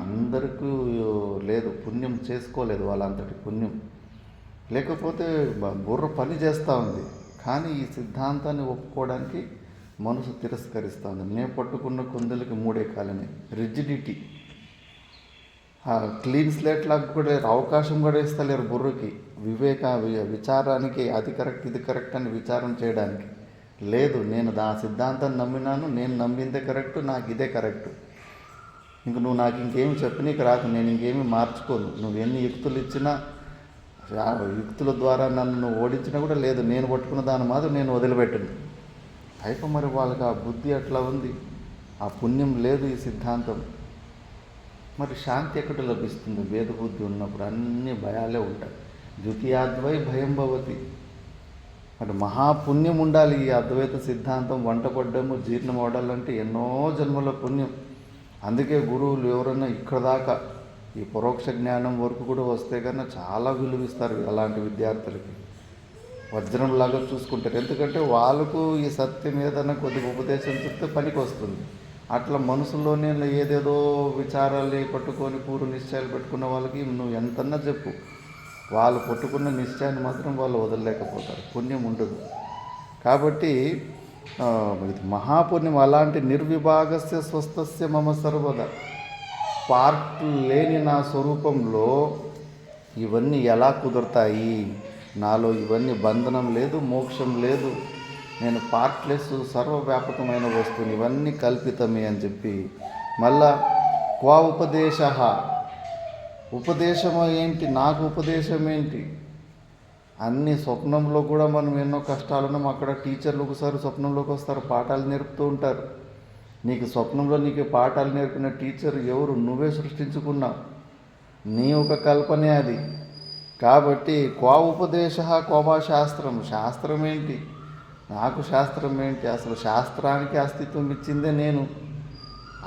అందరికీ లేదు, పుణ్యం చేసుకోలేదు వాళ్ళంతటి పుణ్యం. లేకపోతే బుర్ర పని చేస్తూ ఉంది, కానీ ఈ సిద్ధాంతాన్ని ఒప్పుకోవడానికి మనసు తిరస్కరిస్తుంది. నేను పట్టుకున్న కుందలకి 3 కాలనే రిజిడిటీ. క్లీన్ స్లేట్ లాగా కూడా అవకాశం కూడా ఇస్తలేరు బుర్రకి విచారానికి, అది కరెక్ట్ ఇది కరెక్ట్ అని విచారం చేయడానికి లేదు. నేను సిద్ధాంతాన్ని నమ్మినాను, నేను నమ్మిందే కరెక్ట్, నాకు ఇదే కరెక్ట్. ఇంక నువ్వు నాకు ఇంకేమి చెప్పనీకి రాకు, నేను ఇంకేమి మార్చుకోను. నువ్వు ఎన్ని యుక్తులు ఇచ్చినా, యుక్తుల ద్వారా నన్ను నువ్వు ఓడించినా కూడా లేదు, నేను పట్టుకున్న దాని మాత్రం నేను వదిలిపెట్టను. అయిపో మరి వాళ్ళకి ఆ బుద్ధి అట్లా ఉంది, ఆ పుణ్యం లేదు ఈ సిద్ధాంతం. మరి శాంతి ఎక్కడ లభిస్తుంది? భేద బుద్ధి ఉన్నప్పుడు అన్ని భయాలే ఉంటాయి. ద్వితీయాద్వై భయం భవతి. మరి మహాపుణ్యం ఉండాలి ఈ అద్వైత సిద్ధాంతం వంటపడ్డము జీర్ణం అవడాలంటే ఎన్నో జన్మల పుణ్యం. అందుకే గురువులు ఎవరన్నా ఇక్కడ దాకా ఈ పరోక్ష జ్ఞానం వరకు కూడా వస్తే కన్నా చాలా విలువిస్తారు అలాంటి విద్యార్థులకి. వజ్రంలాగా చూసుకుంటారు. ఎందుకంటే వాళ్ళకు ఈ సత్యం ఏదైనా కొద్దిగా ఉపదేశం చెప్తే పనికి వస్తుంది. అట్లా మనసులోనే ఏదేదో విచారాలు పట్టుకొని పూర్వ నిశ్చయాలు పెట్టుకున్న వాళ్ళకి నువ్వు ఎంతన్నా చెప్పు, వాళ్ళు పట్టుకున్న నిశ్చయాన్ని మాత్రం వాళ్ళు వదలలేకపోతారు, పుణ్యం ఉండదు. కాబట్టి ఇది మహాపుణ్యం. అలాంటి నిర్విభాగస్య స్వస్థస్య మమ సర్వదా, పార్ట్లు లేని నా స్వరూపంలో ఇవన్నీ ఎలా కుదురుతాయి? నాలో ఇవన్నీ బంధనం లేదు, మోక్షం లేదు, నేను పార్ట్లెస్ సర్వవ్యాపకమైన వస్తువుని, ఇవన్నీ కల్పితమే అని చెప్పి మళ్ళా క్వా ఉపదేశ, ఉపదేశం ఏంటి? నాకు ఉపదేశం ఏంటి? అన్ని స్వప్నంలో కూడా మనం ఎన్నో కష్టాలున్నాం. అక్కడ టీచర్లు ఒకసారి స్వప్నంలోకి వస్తారు, పాఠాలు నేర్పుతూ ఉంటారు. నీకు స్వప్నంలో నీకు పాఠాలు నేర్పిన టీచర్ ఎవరు? నువ్వే సృష్టించుకున్నావు, నీ ఒక కల్పనే అది. కాబట్టి క్వా ఉపదేశ క్వా శాస్త్రం, శాస్త్రం ఏంటి? నాకు శాస్త్రం ఏంటి? అసలు శాస్త్రానికి అస్తిత్వం ఇచ్చిందే నేను.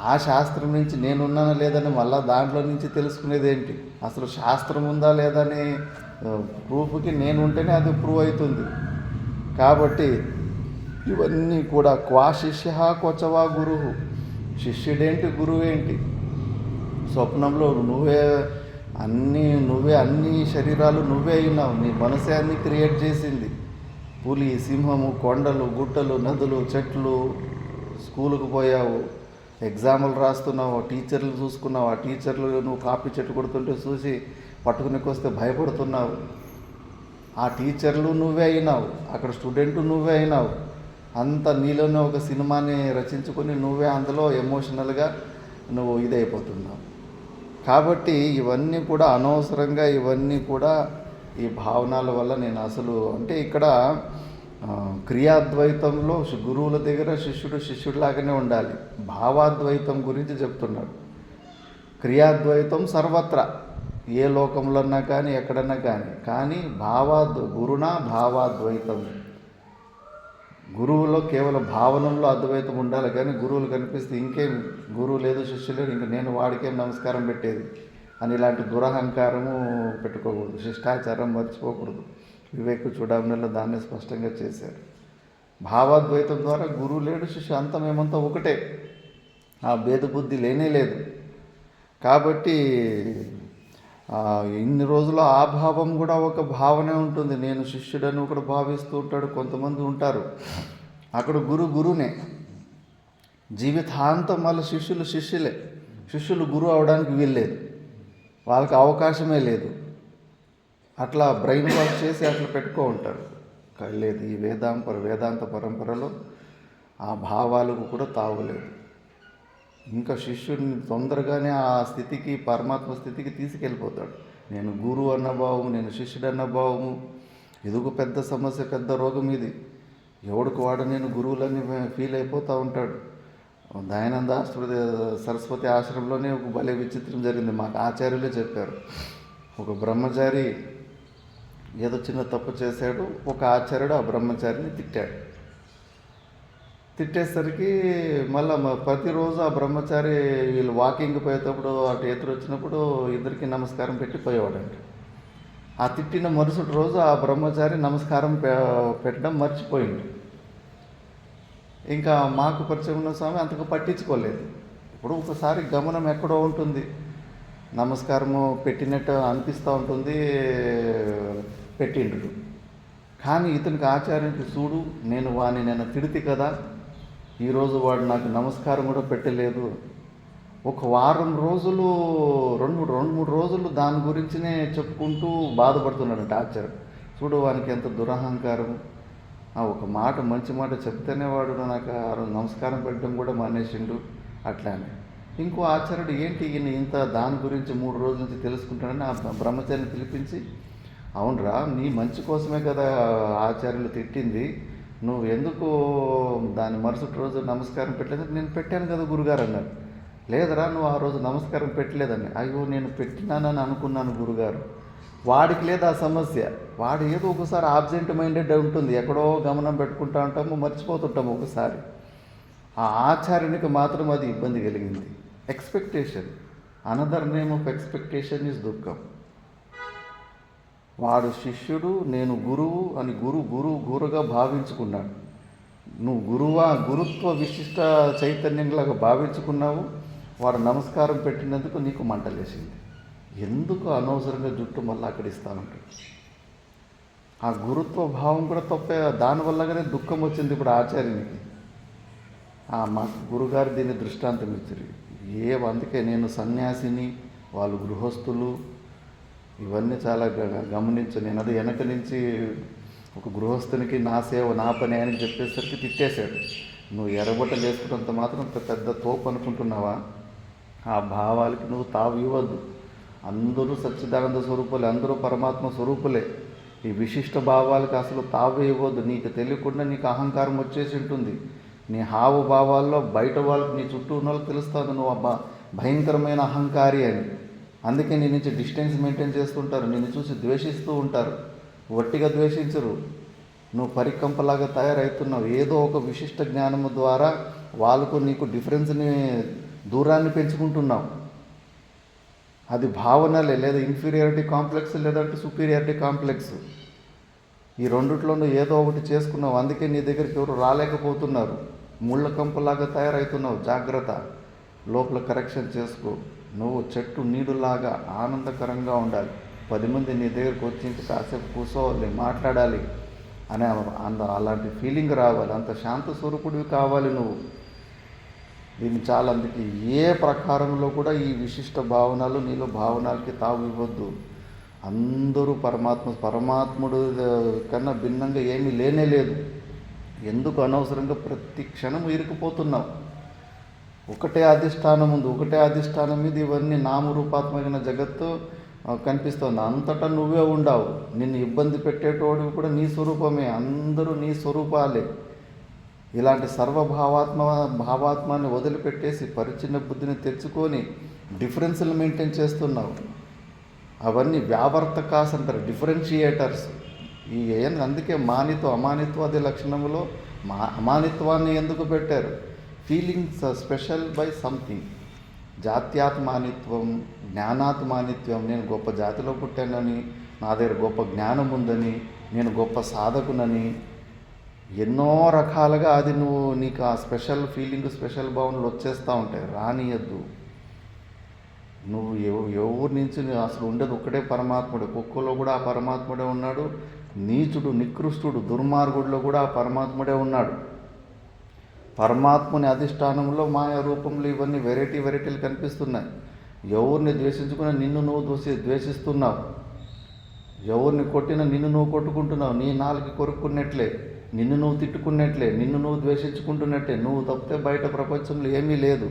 ఆ శాస్త్రం నుంచి నేనున్నానా లేదని మళ్ళీ దాంట్లో నుంచి తెలుసుకునేది ఏంటి? అసలు శాస్త్రం ఉందా లేదని ప్రూఫ్కి నేను ఉంటేనే అది ప్రూవ్ అవుతుంది. కాబట్టి ఇవన్నీ కూడా క్వా శిష్య క్వచవా గురువు, శిష్యుడేంటి గురువేంటి? స్వప్నంలో నువ్వే అన్ని శరీరాలు నువ్వే అయినావు, నీ మనసే అన్ని క్రియేట్ చేసింది. పులి, సింహము, కొండలు, గుట్టలు, నదులు, చెట్లు, స్కూలుకు పోయావు, ఎగ్జాములు రాస్తున్నావు, టీచర్లు చూసుకున్నావు, ఆ టీచర్లు నువ్వు కాపీ చెట్టు కొడుతుంటే చూసి పట్టుకునికి వస్తే భయపడుతున్నావు. ఆ టీచర్లు నువ్వే అయినావు, అక్కడ స్టూడెంట్ నువ్వే అయినావు. అంత నీలోనే ఒక సినిమాని రచించుకొని నువ్వే అందులో ఎమోషనల్గా నువ్వు ఇదైపోతున్నావు. కాబట్టి ఇవన్నీ కూడా అనవసరంగా, ఇవన్నీ కూడా ఈ భావనల వల్ల నేను అసలు అంటే ఇక్కడ క్రియాద్వైతంలో గురువుల దగ్గర శిష్యుడిలాగానే ఉండాలి. భావాద్వైతం గురించి చెప్తున్నాడు. క్రియాద్వైతం సర్వత్రా, ఏ లోకంలోన్నా కానీ ఎక్కడన్నా కానీ గురునా భావాద్వైతం. గురువులో కేవలం భావనంలో అద్వైతం ఉండాలి, కానీ గురువులు కనిపిస్తే ఇంకేం గురువు లేదు శిష్యు లేదు, ఇంక నేను వాడికేం నమస్కారం పెట్టేది అని ఇలాంటి దురహంకారము పెట్టుకోకూడదు, శిష్టాచారం మర్చిపోకూడదు. వివేక చూడమనిలో దాన్ని స్పష్టంగా చేశారు. భావాద్వైతం ద్వారా గురువు లేడు, శిష్యు అంతా మేమంతా ఒకటే, ఆ భేదబుద్ధి లేనే లేదు. కాబట్టి ఇన్ని రోజులు ఆ భావం కూడా ఒక భావనే ఉంటుంది. నేను శిష్యుడని ఒకడు భావిస్తూ ఉంటాడు, కొంతమంది ఉంటారు. అక్కడ గురువునే జీవితాంతం, మళ్ళీ శిష్యులు గురువు అవడానికి వీల్లేదు, వాళ్ళకి అవకాశమే లేదు. అట్లా బ్రెయిన్ వాష్ చేసి అట్లా పెట్టుకో ఉంటారు. లేదు, ఈ వేదాంత పరంపరలో ఆ భావాలకు కూడా తావులేదు. ఇంకా శిష్యుడిని తొందరగానే ఆ స్థితికి, పరమాత్మ స్థితికి తీసుకెళ్ళిపోతాడు. నేను గురువు అన్న భావము, నేను శిష్యుడు అన్న భావము, ఇదిగో పెద్ద సమస్య, పెద్ద రోగం ఇది. ఎవడికి వాడు నేను గురువులని ఫీల్ అయిపోతూ ఉంటాడు. దయానంద సరస్వతి ఆశ్రమంలోనే ఒక భలే విచిత్రం జరిగింది. మాకు ఆచార్యులే చెప్పారు. ఒక బ్రహ్మచారి ఏదో చిన్న తప్పు చేశాడు. ఒక ఆచార్యుడు ఆ బ్రహ్మచారిని తిట్టేసరికి మళ్ళీ ప్రతిరోజు ఆ బ్రహ్మచారి వీళ్ళు వాకింగ్ పోయేటప్పుడు అటు ఎదురు వచ్చినప్పుడు ఇద్దరికి నమస్కారం పెట్టి పోయేవాడంట. ఆ తిట్టిన మరుసటి రోజు ఆ బ్రహ్మచారి నమస్కారం పెట్టడం మర్చిపోయింది. ఇంకా మాకు పరిచయం ఉన్న స్వామి అంతకు పట్టించుకోలేదు. ఇప్పుడు ఒకసారి గమనం ఎక్కడో ఉంటుంది, నమస్కారము పెట్టినట్టు అనిపిస్తూ ఉంటుంది, పెట్టిండు. కానీ ఇతనికి ఆచార్యునికి చూడు, నేను తిడితే కదా, ఈరోజు వాడు నాకు నమస్కారం కూడా పెట్టలేదు. ఒక వారం రోజులు రెండు మూడు రోజులు దాని గురించినే చెప్పుకుంటూ బాధపడుతున్నాడు టార్చర్. చూడు వానికి ఎంత దురహంకారం. ఒక మాట మంచి మాట చెప్తేనే వాడు నాకు ఆ రోజు నమస్కారం పెట్టడం కూడా మానేసిండు. అట్లానే ఇంకో ఆచార్యుడు ఏంటి ఈయన ఇంత దాని గురించి 3 రోజుల నుంచి తెలుసుకుంటాడని ఆ బ్రహ్మచారిని పిలిపించి, అవునరా నీ మంచి కోసమే కదా ఆచార్యులు తిట్టింది, నువ్వు ఎందుకు దాని మరుసటి రోజు నమస్కారం పెట్టలేదు? నేను పెట్టాను కదా గురుగారు అన్నాడు. లేదరా నువ్వు ఆ రోజు నమస్కారం పెట్టలేదని. అయ్యో నేను పెట్టినానని అనుకున్నాను గురుగారు. వాడికి లేదు ఆ సమస్య. వాడు ఏదో ఒకసారి ఆబ్సెంట్ మైండెడ్ ఉంటుంది, ఎక్కడో గమనం పెట్టుకుంటూ ఉంటాము, మర్చిపోతుంటాము ఒకసారి. ఆ ఆచార్యునికి మాత్రం అది ఇబ్బంది కలిగింది. Expectation, another name of expectation is దుఃఖం. వాడు శిష్యుడు, నేను గురువు అని గురుగా భావించుకున్నాడు. నువ్వు గురుత్వ విశిష్ట చైతన్యంలాగా భావించుకున్నావు. వాడు నమస్కారం పెట్టినందుకు నీకు మంటలేసింది. ఎందుకు అనవసరంగా జుట్టు మళ్ళీ అక్కడ ఇస్తానంటాడు. ఆ గురుత్వ భావం కూడా తప్పే. దానివల్లగానే దుఃఖం వచ్చింది ఇప్పుడు ఆచార్యునికి. మా గురుగారు దీన్ని దృష్టాంతం ఇచ్చారు. అందుకే నేను సన్యాసిని, వాళ్ళు గృహస్థులు, ఇవన్నీ చాలా గమనించు. నేను అది వెనక నుంచి ఒక గృహస్థునికి నా సేవ నా పని అని చెప్పేసరికి తిట్టేశాడు. నువ్వు ఎర్రబట్టలు వేసుకున్నంత మాత్రం పెద్ద తోపు అనుకుంటున్నావా? ఆ భావాలకి నువ్వు తావు ఇవ్వద్దు. అందరూ సచ్చిదానంద స్వరూపులే, అందరూ పరమాత్మ స్వరూపులే. ఈ విశిష్ట భావాలకు అసలు తావు ఇవ్వద్దు. నీకు తెలియకుండా నీకు అహంకారం వచ్చేసి ఉంటుంది. నీ హావభావాల్లో బయట వాళ్ళకి, నీ చుట్టూ ఉన్న వాళ్ళకి తెలుస్తుంది నువ్వు భయంకరమైన అహంకారి అని. అందుకే నీ నుంచి డిస్టెన్స్ మెయింటైన్ చేస్తుంటారు, నిన్ను చూసి ద్వేషిస్తూ ఉంటారు. వట్టిగా ద్వేషించరు. నువ్వు పరికంపలాగా తయారవుతున్నావు. ఏదో ఒక విశిష్ట జ్ఞానము ద్వారా వాళ్ళకు నీకు డిఫరెన్స్ని, దూరాన్ని పెంచుకుంటున్నావు. అది భావనలే, లేదా ఇన్ఫీరియారిటీ కాంప్లెక్స్, లేదంటే సుపీరియారిటీ కాంప్లెక్స్. ఈ రెండిట్లోనూ ఏదో ఒకటి చేసుకున్నావు. అందుకే నీ దగ్గరికి ఎవరు రాలేకపోతున్నారు. ముళ్ళ కంపలాగా తయారవుతున్నావు. జాగ్రత్త, లోపల కరెక్షన్ చేసుకో. నువ్వు చెట్టు నీడులాగా ఆనందకరంగా ఉండాలి. 10 మంది నీ దగ్గరికి వచ్చి ఇంటి కాసేపు కూర్చోవాలి, మాట్లాడాలి అనే అలాంటి ఫీలింగ్ రావాలి. అంత శాంత స్వరూపుడివి కావాలి నువ్వు. దీన్ని చాలా, అందుకే ఏ ప్రకారంలో కూడా ఈ విశిష్ట భావనలు నీలో భావనలకి తావు ఇవ్వద్దు. అందరూ పరమాత్ముడు కన్నా భిన్నంగా ఏమీ లేనే లేదు. ఎందుకు అనవసరంగా ప్రతి క్షణం ఇరుకుపోతున్నావు? ఒకటే అధిష్టానం ఉంది. ఒకటే అధిష్టానం మీద ఇవన్నీ నామరూపాత్మకమైన జగత్తు కనిపిస్తుంది. అంతటా నువ్వే ఉండవు. నిన్ను ఇబ్బంది పెట్టేటోడివి కూడా నీ స్వరూపమే. అందరూ నీ స్వరూపాలే. ఇలాంటి భావాత్మాన్ని వదిలిపెట్టేసి పరిచ్ఛిన్న బుద్ధిని తెచ్చుకొని డిఫరెన్స్లు మెయింటైన్ చేస్తున్నావు. అవన్నీ వ్యావర్తకాస్ అంటారు, డిఫరెన్షియేటర్స్. అందుకే అమానిత్వాది లక్షణములో అమానిత్వాన్ని ఎందుకు పెట్టారు? Feelings special by something. జాత్యాత్మానిత్వం, జ్ఞానాత్మానిత్వం. నేను గొప్ప జాతిలో పుట్టానని, నా దగ్గర గొప్ప జ్ఞానం ఉందని, నేను గొప్ప సాధకునని, ఎన్నో రకాలుగా అది నీకు ఆ స్పెషల్ ఫీలింగ్, స్పెషల్ భావనలు వచ్చేస్తూ ఉంటాయి. రానియద్దు. నువ్వు ఎవరి నుంచి అసలు ఉండదు ఒక్కడే పరమాత్ముడు. కుక్కలో కూడా ఆ పరమాత్ముడే ఉన్నాడు. నీచుడు, నికృష్టుడు, దుర్మార్గుడిలో కూడా ఆ పరమాత్ముడే ఉన్నాడు. పరమాత్ముని అధిష్టానంలో మాయా రూపంలో ఇవన్నీ వెరైటీలు కనిపిస్తున్నాయి. ఎవరిని ద్వేషించుకున్నా నిన్ను నువ్వు ద్వేషిస్తున్నావు. ఎవరిని కొట్టినా నిన్ను నువ్వు కొట్టుకుంటున్నావు. నీ నాలుగు కొరుక్కున్నట్లే, నిన్ను నువ్వు తిట్టుకున్నట్లే, నిన్ను నువ్వు ద్వేషించుకుంటున్నట్లే. నువ్వు తప్పితే బయట ప్రపంచంలో ఏమీ లేదు.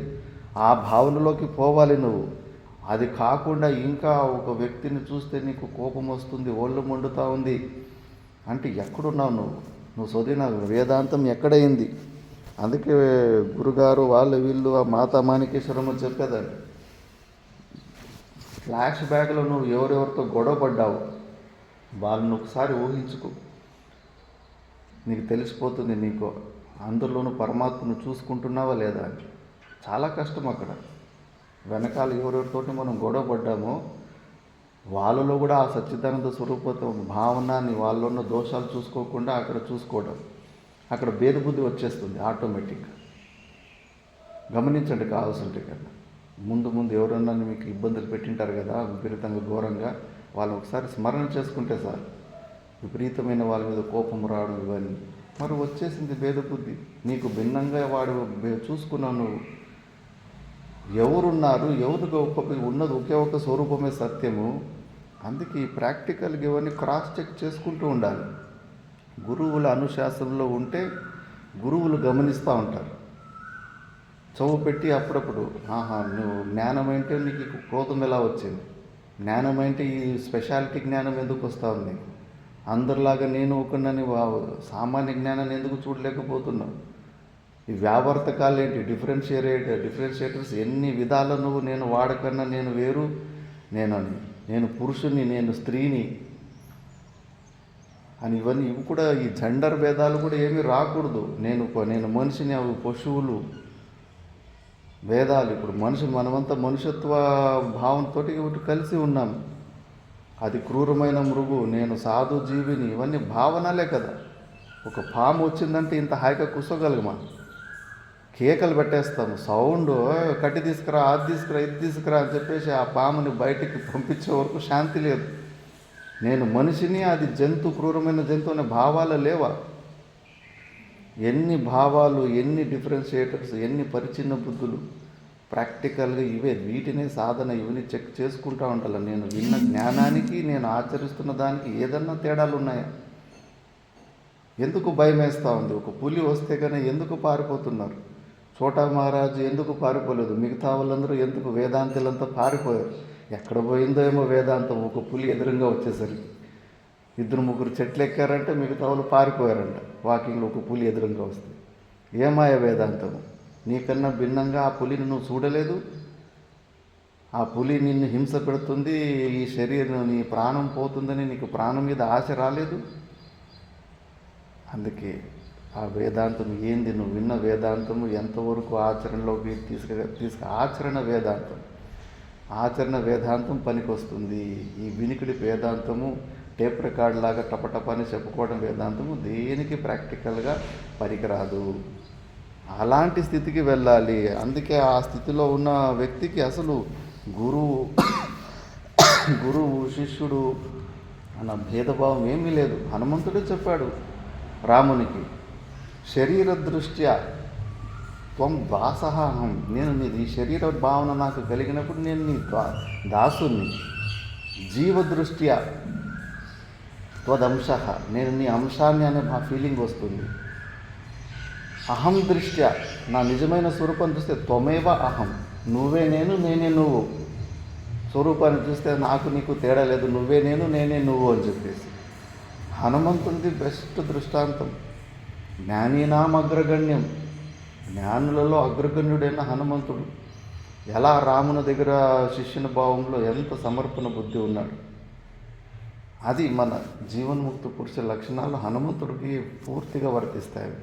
ఆ భావనలోకి పోవాలి నువ్వు. అది కాకుండా ఇంకా ఒక వ్యక్తిని చూస్తే నీకు కోపం వస్తుంది, ఒళ్ళు మండుతూ ఉంది అంటే ఎక్కడున్నావు నువ్వు చదివిన వేదాంతం ఎక్కడైంది? అందుకే గురుగారు వీళ్ళు ఆ మాతా మాణికేశ్వరమ్మ చెప్పేదాన్ని, ఫ్లాష్ బ్యాక్లో నువ్వు ఎవరెవరితో గొడవ పడ్డావు వాళ్ళని ఒకసారి ఊహించుకో. నీకు తెలిసిపోతుంది నీకు అందులోనూ పరమాత్మను చూసుకుంటున్నావా లేదా అని. చాలా కష్టం అక్కడ. వెనకాల ఎవరెవరితోటి మనం గొడవ పడ్డామో వాళ్ళలో కూడా ఆ సచ్చిదానంద స్వరూపత భావనాన్ని, వాళ్ళలో ఉన్న దోషాలు చూసుకోకుండా అక్కడ చూసుకోవడం, అక్కడ భేదబుద్ధి వచ్చేస్తుంది ఆటోమేటిక్గా. గమనించండి కావాల్సింటే కన్నా. ముందు ఎవరన్నా మీకు ఇబ్బందులు పెట్టింటారు కదా విపరీతంగా ఘోరంగా, వాళ్ళు ఒకసారి స్మరణ చేసుకుంటే సార్ విపరీతమైన వాళ్ళ మీద కోపం రావడం ఇవన్నీ మరి వచ్చేసింది భేదబుద్ధి. నీకు భిన్నంగా వాడు చూసుకున్నావు నువ్వు. ఎవరున్నారు, ఎవరికి ఉన్నది ఒకే ఒక స్వరూపమే సత్యము. అందుకే ఈ ప్రాక్టికల్గా ఇవన్నీ క్రాస్ చెక్ చేసుకుంటూ ఉండాలి. గురువుల అనుశాసనలో ఉంటే గురువులు గమనిస్తూ ఉంటారు. చదువు పెట్టి అప్పుడప్పుడు నువ్వు జ్ఞానం అంటే నీకు క్రోధం ఎలా వచ్చింది, జ్ఞానం అంటే ఈ స్పెషాలిటీ జ్ఞానం ఎందుకు వస్తూ ఉంది, అందరిలాగా నేను ఒకనని సామాన్య జ్ఞానాన్ని ఎందుకు చూడలేకపోతున్నావు, ఈ వ్యావర్తకాలు ఏంటి, డిఫరెన్షియేటర్స్ ఎన్ని విధాలు నువ్వు, నేను వాడకన్నా నేను వేరు, నేను పురుషుని, నేను స్త్రీని అని ఇవి కూడా ఈ జెండర్ భేదాలు కూడా ఏమీ రాకూడదు. నేను మనిషిని, అవి పశువులు భేదాలు. ఇప్పుడు మనమంతా మనుషత్వ భావంతో ఒకటి కలిసి ఉన్నాం. అది క్రూరమైన మృగు, నేను సాధు జీవిని, ఇవన్నీ భావనలే కదా. ఒక పాము వచ్చిందంటే ఇంత హాయిగా కూర్చోగలమా? కేకలు పెట్టేస్తాము, సౌండ్, కట్టి తీసుకురా, అది తీసుకురా, ఇది తీసుకురా అని చెప్పేసి ఆ పాముని బయటికి పంపించే వరకు శాంతి లేదు. నేను మనిషిని, అది క్రూరమైన జంతువు అనే భావాలు లేవా? ఎన్ని భావాలు, ఎన్ని డిఫరెన్షియేటర్స్, ఎన్ని పరిచిన్న బుద్ధులు. ప్రాక్టికల్గా వీటినే సాధన, ఇవన్నీ చెక్ చేసుకుంటూ ఉండాలి. నేను విన్న జ్ఞానానికి, నేను ఆచరిస్తున్న దానికి ఏదన్నా తేడాలు ఉన్నాయా? ఎందుకు భయం వేస్తూ ఉంది? ఒక పులి వస్తే కానీ ఎందుకు పారిపోతున్నారు? చోటా మహారాజు ఎందుకు పారిపోలేదు? మిగతా వాళ్ళందరూ ఎందుకు, వేదాంతులంతా పారిపోయారు? ఎక్కడ పోయిందో ఏమో వేదాంతం. ఒక పులి ఎదురుగా వచ్చేసరికి 2-3 చెట్లు ఎక్కారంటే మిగతా వాళ్ళు పారిపోయారంట. వాకింగ్లో ఒక పులి ఎదురుగా వస్తే ఏమాయ వేదాంతము? నీకన్నా భిన్నంగా ఆ పులిని నువ్వు చూడలేదు. ఆ పులి నిన్ను హింస పెడుతుంది, ఈ శరీరం, నీ ప్రాణం పోతుందని నీకు ప్రాణం మీద ఆశ రాలేదు. అందుకే ఆ వేదాంతం ఏంది, నువ్వు విన్న వేదాంతము ఎంతవరకు ఆచరణలోకి ఆచరణ వేదాంతం పనికొస్తుంది. ఈ వినికిడి వేదాంతము టేప్ రికార్డ్ లాగా టపటపని చెప్పుకోవడం వేదాంతము దేనికి ప్రాక్టికల్గా పనికిరాదు. అలాంటి స్థితికి వెళ్ళాలి. అందుకే ఆ స్థితిలో ఉన్న వ్యక్తికి అసలు గురువు శిష్యుడు అన్న భేదభావం ఏమీ లేదు. హనుమంతుడే చెప్పాడు రామునికి, శరీర దృష్ట్యా త్వం దాసహం, నేను ఈ శరీర భావన నాకు కలిగినప్పుడు నేను నీ దాసుని. జీవదృష్ట్యా త్వదంశ, నేను నీ అంశాన్ని అనే మా ఫీలింగ్ వస్తుంది. అహం దృష్ట్యా, నా నిజమైన స్వరూపం చూస్తే త్వమేవ అహం, నువ్వే నేను, నేనే నువ్వు. స్వరూపాన్ని చూస్తే నాకు నీకు తేడా లేదు, నువ్వే నేను, నేనే నువ్వు అని చెప్పేసి. హనుమంతుడిది బెస్ట్ దృష్టాంతం. జ్ఞానీనాం అగ్రగణ్యం, జ్ఞానులలో అగ్రగణ్యుడైన హనుమంతుడు ఎలా రాముని దగ్గర శిష్యుని భావంలో ఎంత సమర్పణ బుద్ధి ఉన్నాడు. అది మన జీవన్ముక్త పురుష లక్షణాలు హనుమంతుడికి పూర్తిగా వర్తిస్తాయి.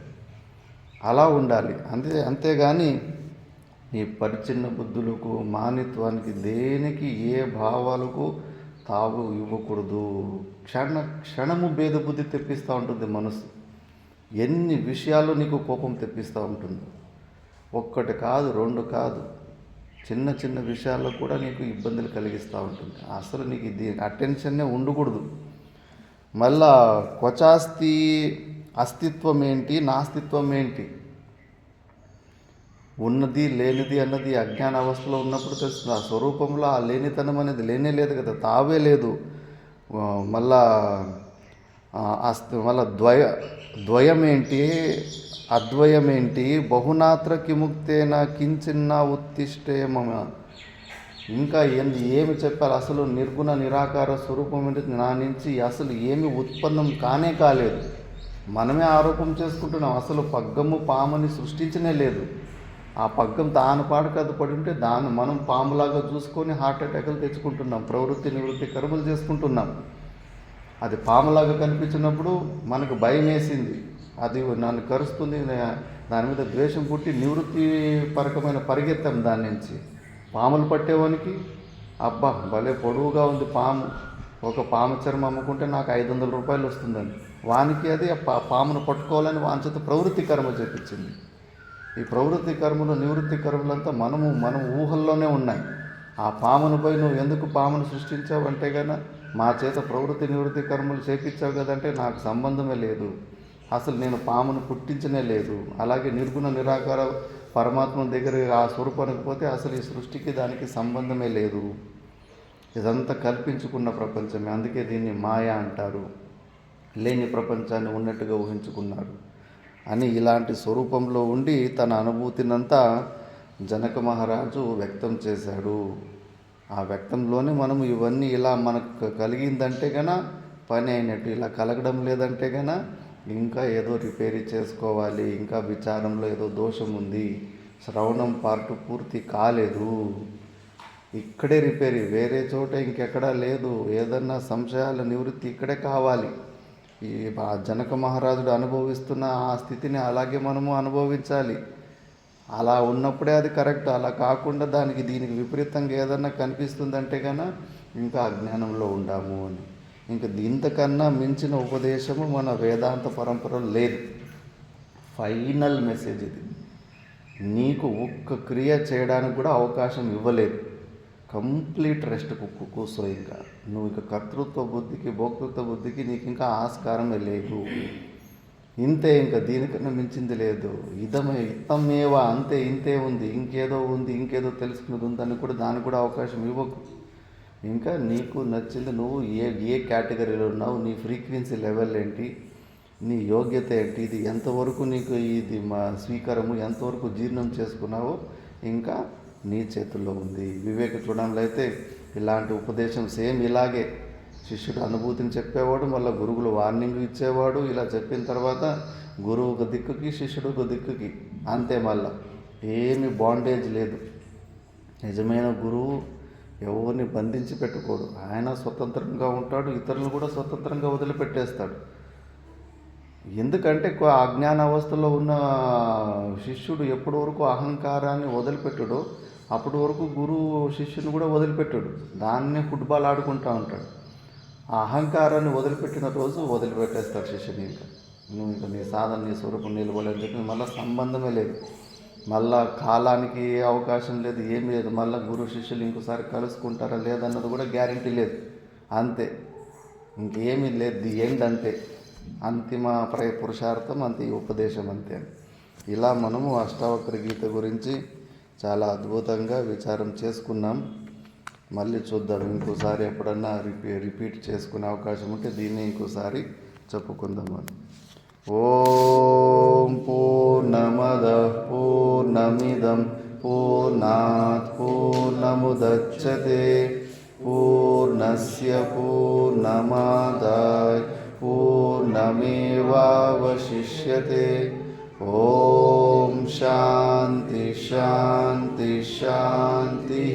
అలా ఉండాలి. అంతేగాని ఈ పరిచిన్న బుద్ధులకు, మానిత్వానికి, దేనికి, ఏ భావాలకు తావు ఇవ్వకూడదు. క్షణము భేదబుద్ధి తెప్పిస్తూ ఉంటుంది మనసు. ఎన్ని విషయాలు నీకు కోపం తెప్పిస్తూ ఉంటుంది. 1 కాదు, 2 కాదు, చిన్న చిన్న విషయాల్లో కూడా నీకు ఇబ్బందులు కలిగిస్తూ ఉంటుంది. అసలు నీకు అటెన్షన్నే ఉండకూడదు. మళ్ళా క్వచాస్తి అస్తిత్వం ఏంటి, నాస్తిత్వం ఏంటి, ఉన్నది లేనిది అన్నది అజ్ఞాన అవస్థలో ఉన్నప్పుడు తెలుస్తుంది. ఆ స్వరూపంలో ఆ లేనితనం అనేది లేనే లేదు కదా, తావే లేదు. మళ్ళా ద్వయమేంటి, అద్వయమేంటి, బహునాత్ర కిముక్తేన కించిన్న ఉత్తిష్టే మమ. ఇంకా ఏమి చెప్పాలి? అసలు నిర్గుణ నిరాకార స్వరూపం నా నుంచి అసలు ఏమి ఉత్పన్నం కాలేదు. మనమే ఆరోపణ చేసుకుంటున్నాం. అసలు పగ్గము పాముని సృష్టించనే లేదు. ఆ పగ్గం తాను పాడుకు అది పడి ఉంటే దాన్ని మనం పాములాగా చూసుకొని హార్ట్ అటాక్లు తెచ్చుకుంటున్నాం, ప్రవృత్తి నివృత్తి కర్మలు చేసుకుంటున్నాం. అది పాములాగా కనిపించినప్పుడు మనకు భయం వేసింది, అది నన్ను కరుస్తుంది, దాని మీద ద్వేషం పుట్టి నివృత్తి పరకమైన పరిగెత్తాం దాని నుంచి. పాములు పట్టేవానికి అబ్బా భలే పొడవుగా ఉంది పాము, ఒక పాము చర్మం అమ్ముకుంటే నాకు 500 రూపాయలు వస్తుందని వానికి అది పామును పట్టుకోవాలని వాంఛత ప్రవృత్తి కర్మ చేపించింది. ఈ ప్రవృత్తి కర్మలు, నివృత్తి కర్మలంతా మనం ఊహల్లోనే ఉన్నాయి. ఆ పామునుపై నువ్వు ఎందుకు పామును సృష్టించావు అంటే కన్నా మా చేత ప్రవృత్తి నివృత్తి కర్మలు చేపించావు కదంటే నాకు సంబంధమే లేదు. అసలు నేను పామును పుట్టించనే లేదు. అలాగే నిర్గుణ నిరాకార పరమాత్మ దగ్గర ఆ స్వరూపానికి పోతే అసలు ఈ సృష్టికి దానికి సంబంధమే లేదు. ఇదంతా కల్పించుకున్న ప్రపంచమే. అందుకే దీన్ని మాయ అంటారు. లేని ప్రపంచాన్ని ఉన్నట్టుగా ఊహించుకున్నారు అని ఇలాంటి స్వరూపంలో ఉండి తన అనుభూతినంతా జనక మహారాజు వ్యక్తం చేశాడు. ఆ వ్యక్తంలోనే మనం ఇవన్నీ ఇలా మనకు కలిగిందంటే కన్నా పని అయినట్టు. ఇలా కలగడం లేదంటే కన్నా ఇంకా ఏదో రిపేరీ చేసుకోవాలి, ఇంకా విచారంలో ఏదో దోషం ఉంది, శ్రవణం పార్ట్ పూర్తి కాలేదు, ఇక్కడే రిపేరీ, వేరే చోట ఇంకెక్కడా లేదు. ఏదన్నా సంశయాల నివృత్తి ఇక్కడే కావాలి. ఈ జనక మహారాజుడు అనుభవిస్తున్న ఆ స్థితిని అలాగే మనము అనుభవించాలి. అలా ఉన్నప్పుడే అది కరెక్ట్. అలా కాకుండా దీనికి విపరీతంగా ఏదన్నా కనిపిస్తుందంటే కన్నా ఇంకా అజ్ఞానంలో ఉండాము అని. ఇంకా ఇంతకన్నా మించిన ఉపదేశము మన వేదాంత పరంపరలో లేదు. ఫైనల్ మెసేజ్ ఇది. నీకు ఒక్క క్రియ చేయడానికి కూడా అవకాశం ఇవ్వలేదు. కంప్లీట్ రెస్ట్ కూర్చో. ఇంకా నువ్వు ఇక కర్తృత్వ బుద్ధికి భోక్తృత్వ బుద్ధికి నీకు ఇంకా ఆస్కారమే లేదు. ఇంతే, ఇంకా దీనికన్నా మించింది లేదు. ఇత్తమేవ, అంతే, ఇంతే ఉంది, ఇంకేదో ఉంది, ఇంకేదో తెలుసుకున్నది ఉందని కూడా దానికి కూడా అవకాశం ఇవ్వకు. ఇంకా నీకు నచ్చింది, నువ్వు ఏ కేటగిరీలో ఉన్నావు, నీ ఫ్రీక్వెన్సీ లెవెల్ ఏంటి, నీ యోగ్యత ఏంటి, ఇది ఎంతవరకు నీకు ఇది స్వీకారము ఎంతవరకు జీర్ణం చేసుకున్నావో ఇంకా నీ చేతుల్లో ఉంది. వివేక చూడంలో అయితే ఇలాంటి ఉపదేశం సేమ్ ఇలాగే శిష్యుడు అనుభూతిని చెప్పేవాడు, మళ్ళీ గురువులు వార్నింగ్ ఇచ్చేవాడు. ఇలా చెప్పిన తర్వాత గురువు ఒక దిక్కుకి, శిష్యుడు ఒక దిక్కుకి, అంతే. మళ్ళీ ఏమి బాండేజ్ లేదు. నిజమైన గురువు ఎవరిని బంధించి పెట్టుకోడు. ఆయన స్వతంత్రంగా ఉంటాడు, ఇతరులను కూడా స్వతంత్రంగా వదిలిపెట్టేస్తాడు. ఎందుకంటే అజ్ఞాన అవస్థలో ఉన్న శిష్యుడు ఎప్పటి వరకు అహంకారాన్ని వదిలిపెట్టడో అప్పటి వరకు గురువు శిష్యుని కూడా వదిలిపెట్టాడు. దాన్నే ఫుట్బాల్ ఆడుకుంటూ ఉంటాడు. ఆ అహంకారాన్ని వదిలిపెట్టిన రోజు వదిలిపెట్టేస్తాడు శిష్యుని. ఇంకా నువ్వు ఇంకా నీ సాధన, నీ స్వరూపం నిలబడని చెప్పి మళ్ళీ సంబంధమే లేదు. మళ్ళా కాలానికి అవకాశం లేదు, ఏమీ లేదు. మళ్ళీ గురువు శిష్యులు ఇంకోసారి కలుసుకుంటారా లేదన్నది కూడా గ్యారంటీ లేదు. అంతే, ఇంకేమీ లేదు. ది ఎండ్ అంతే. అంతిమ పురుషార్థం అంతే, ఈ ఉపదేశం అంతే. ఇలా మనము అష్టావక్ర గీత గురించి చాలా అద్భుతంగా విచారం చేసుకున్నాం. మళ్ళీ చూద్దాం, ఇంకోసారి ఎప్పుడన్నా రిపీట్ చేసుకునే అవకాశం ఉంటే దీన్ని ఇంకోసారి చెప్పుకుందామని. ఓం పూర్ణమదః పూర్ణమిదం పూర్ణాత్ పూర్ణముదచ్యతే పూర్ణస్య పూర్ణమాదాయ పూర్ణమేవావశిష్యతే. ఓం శాంతి శాంతి శాంతి.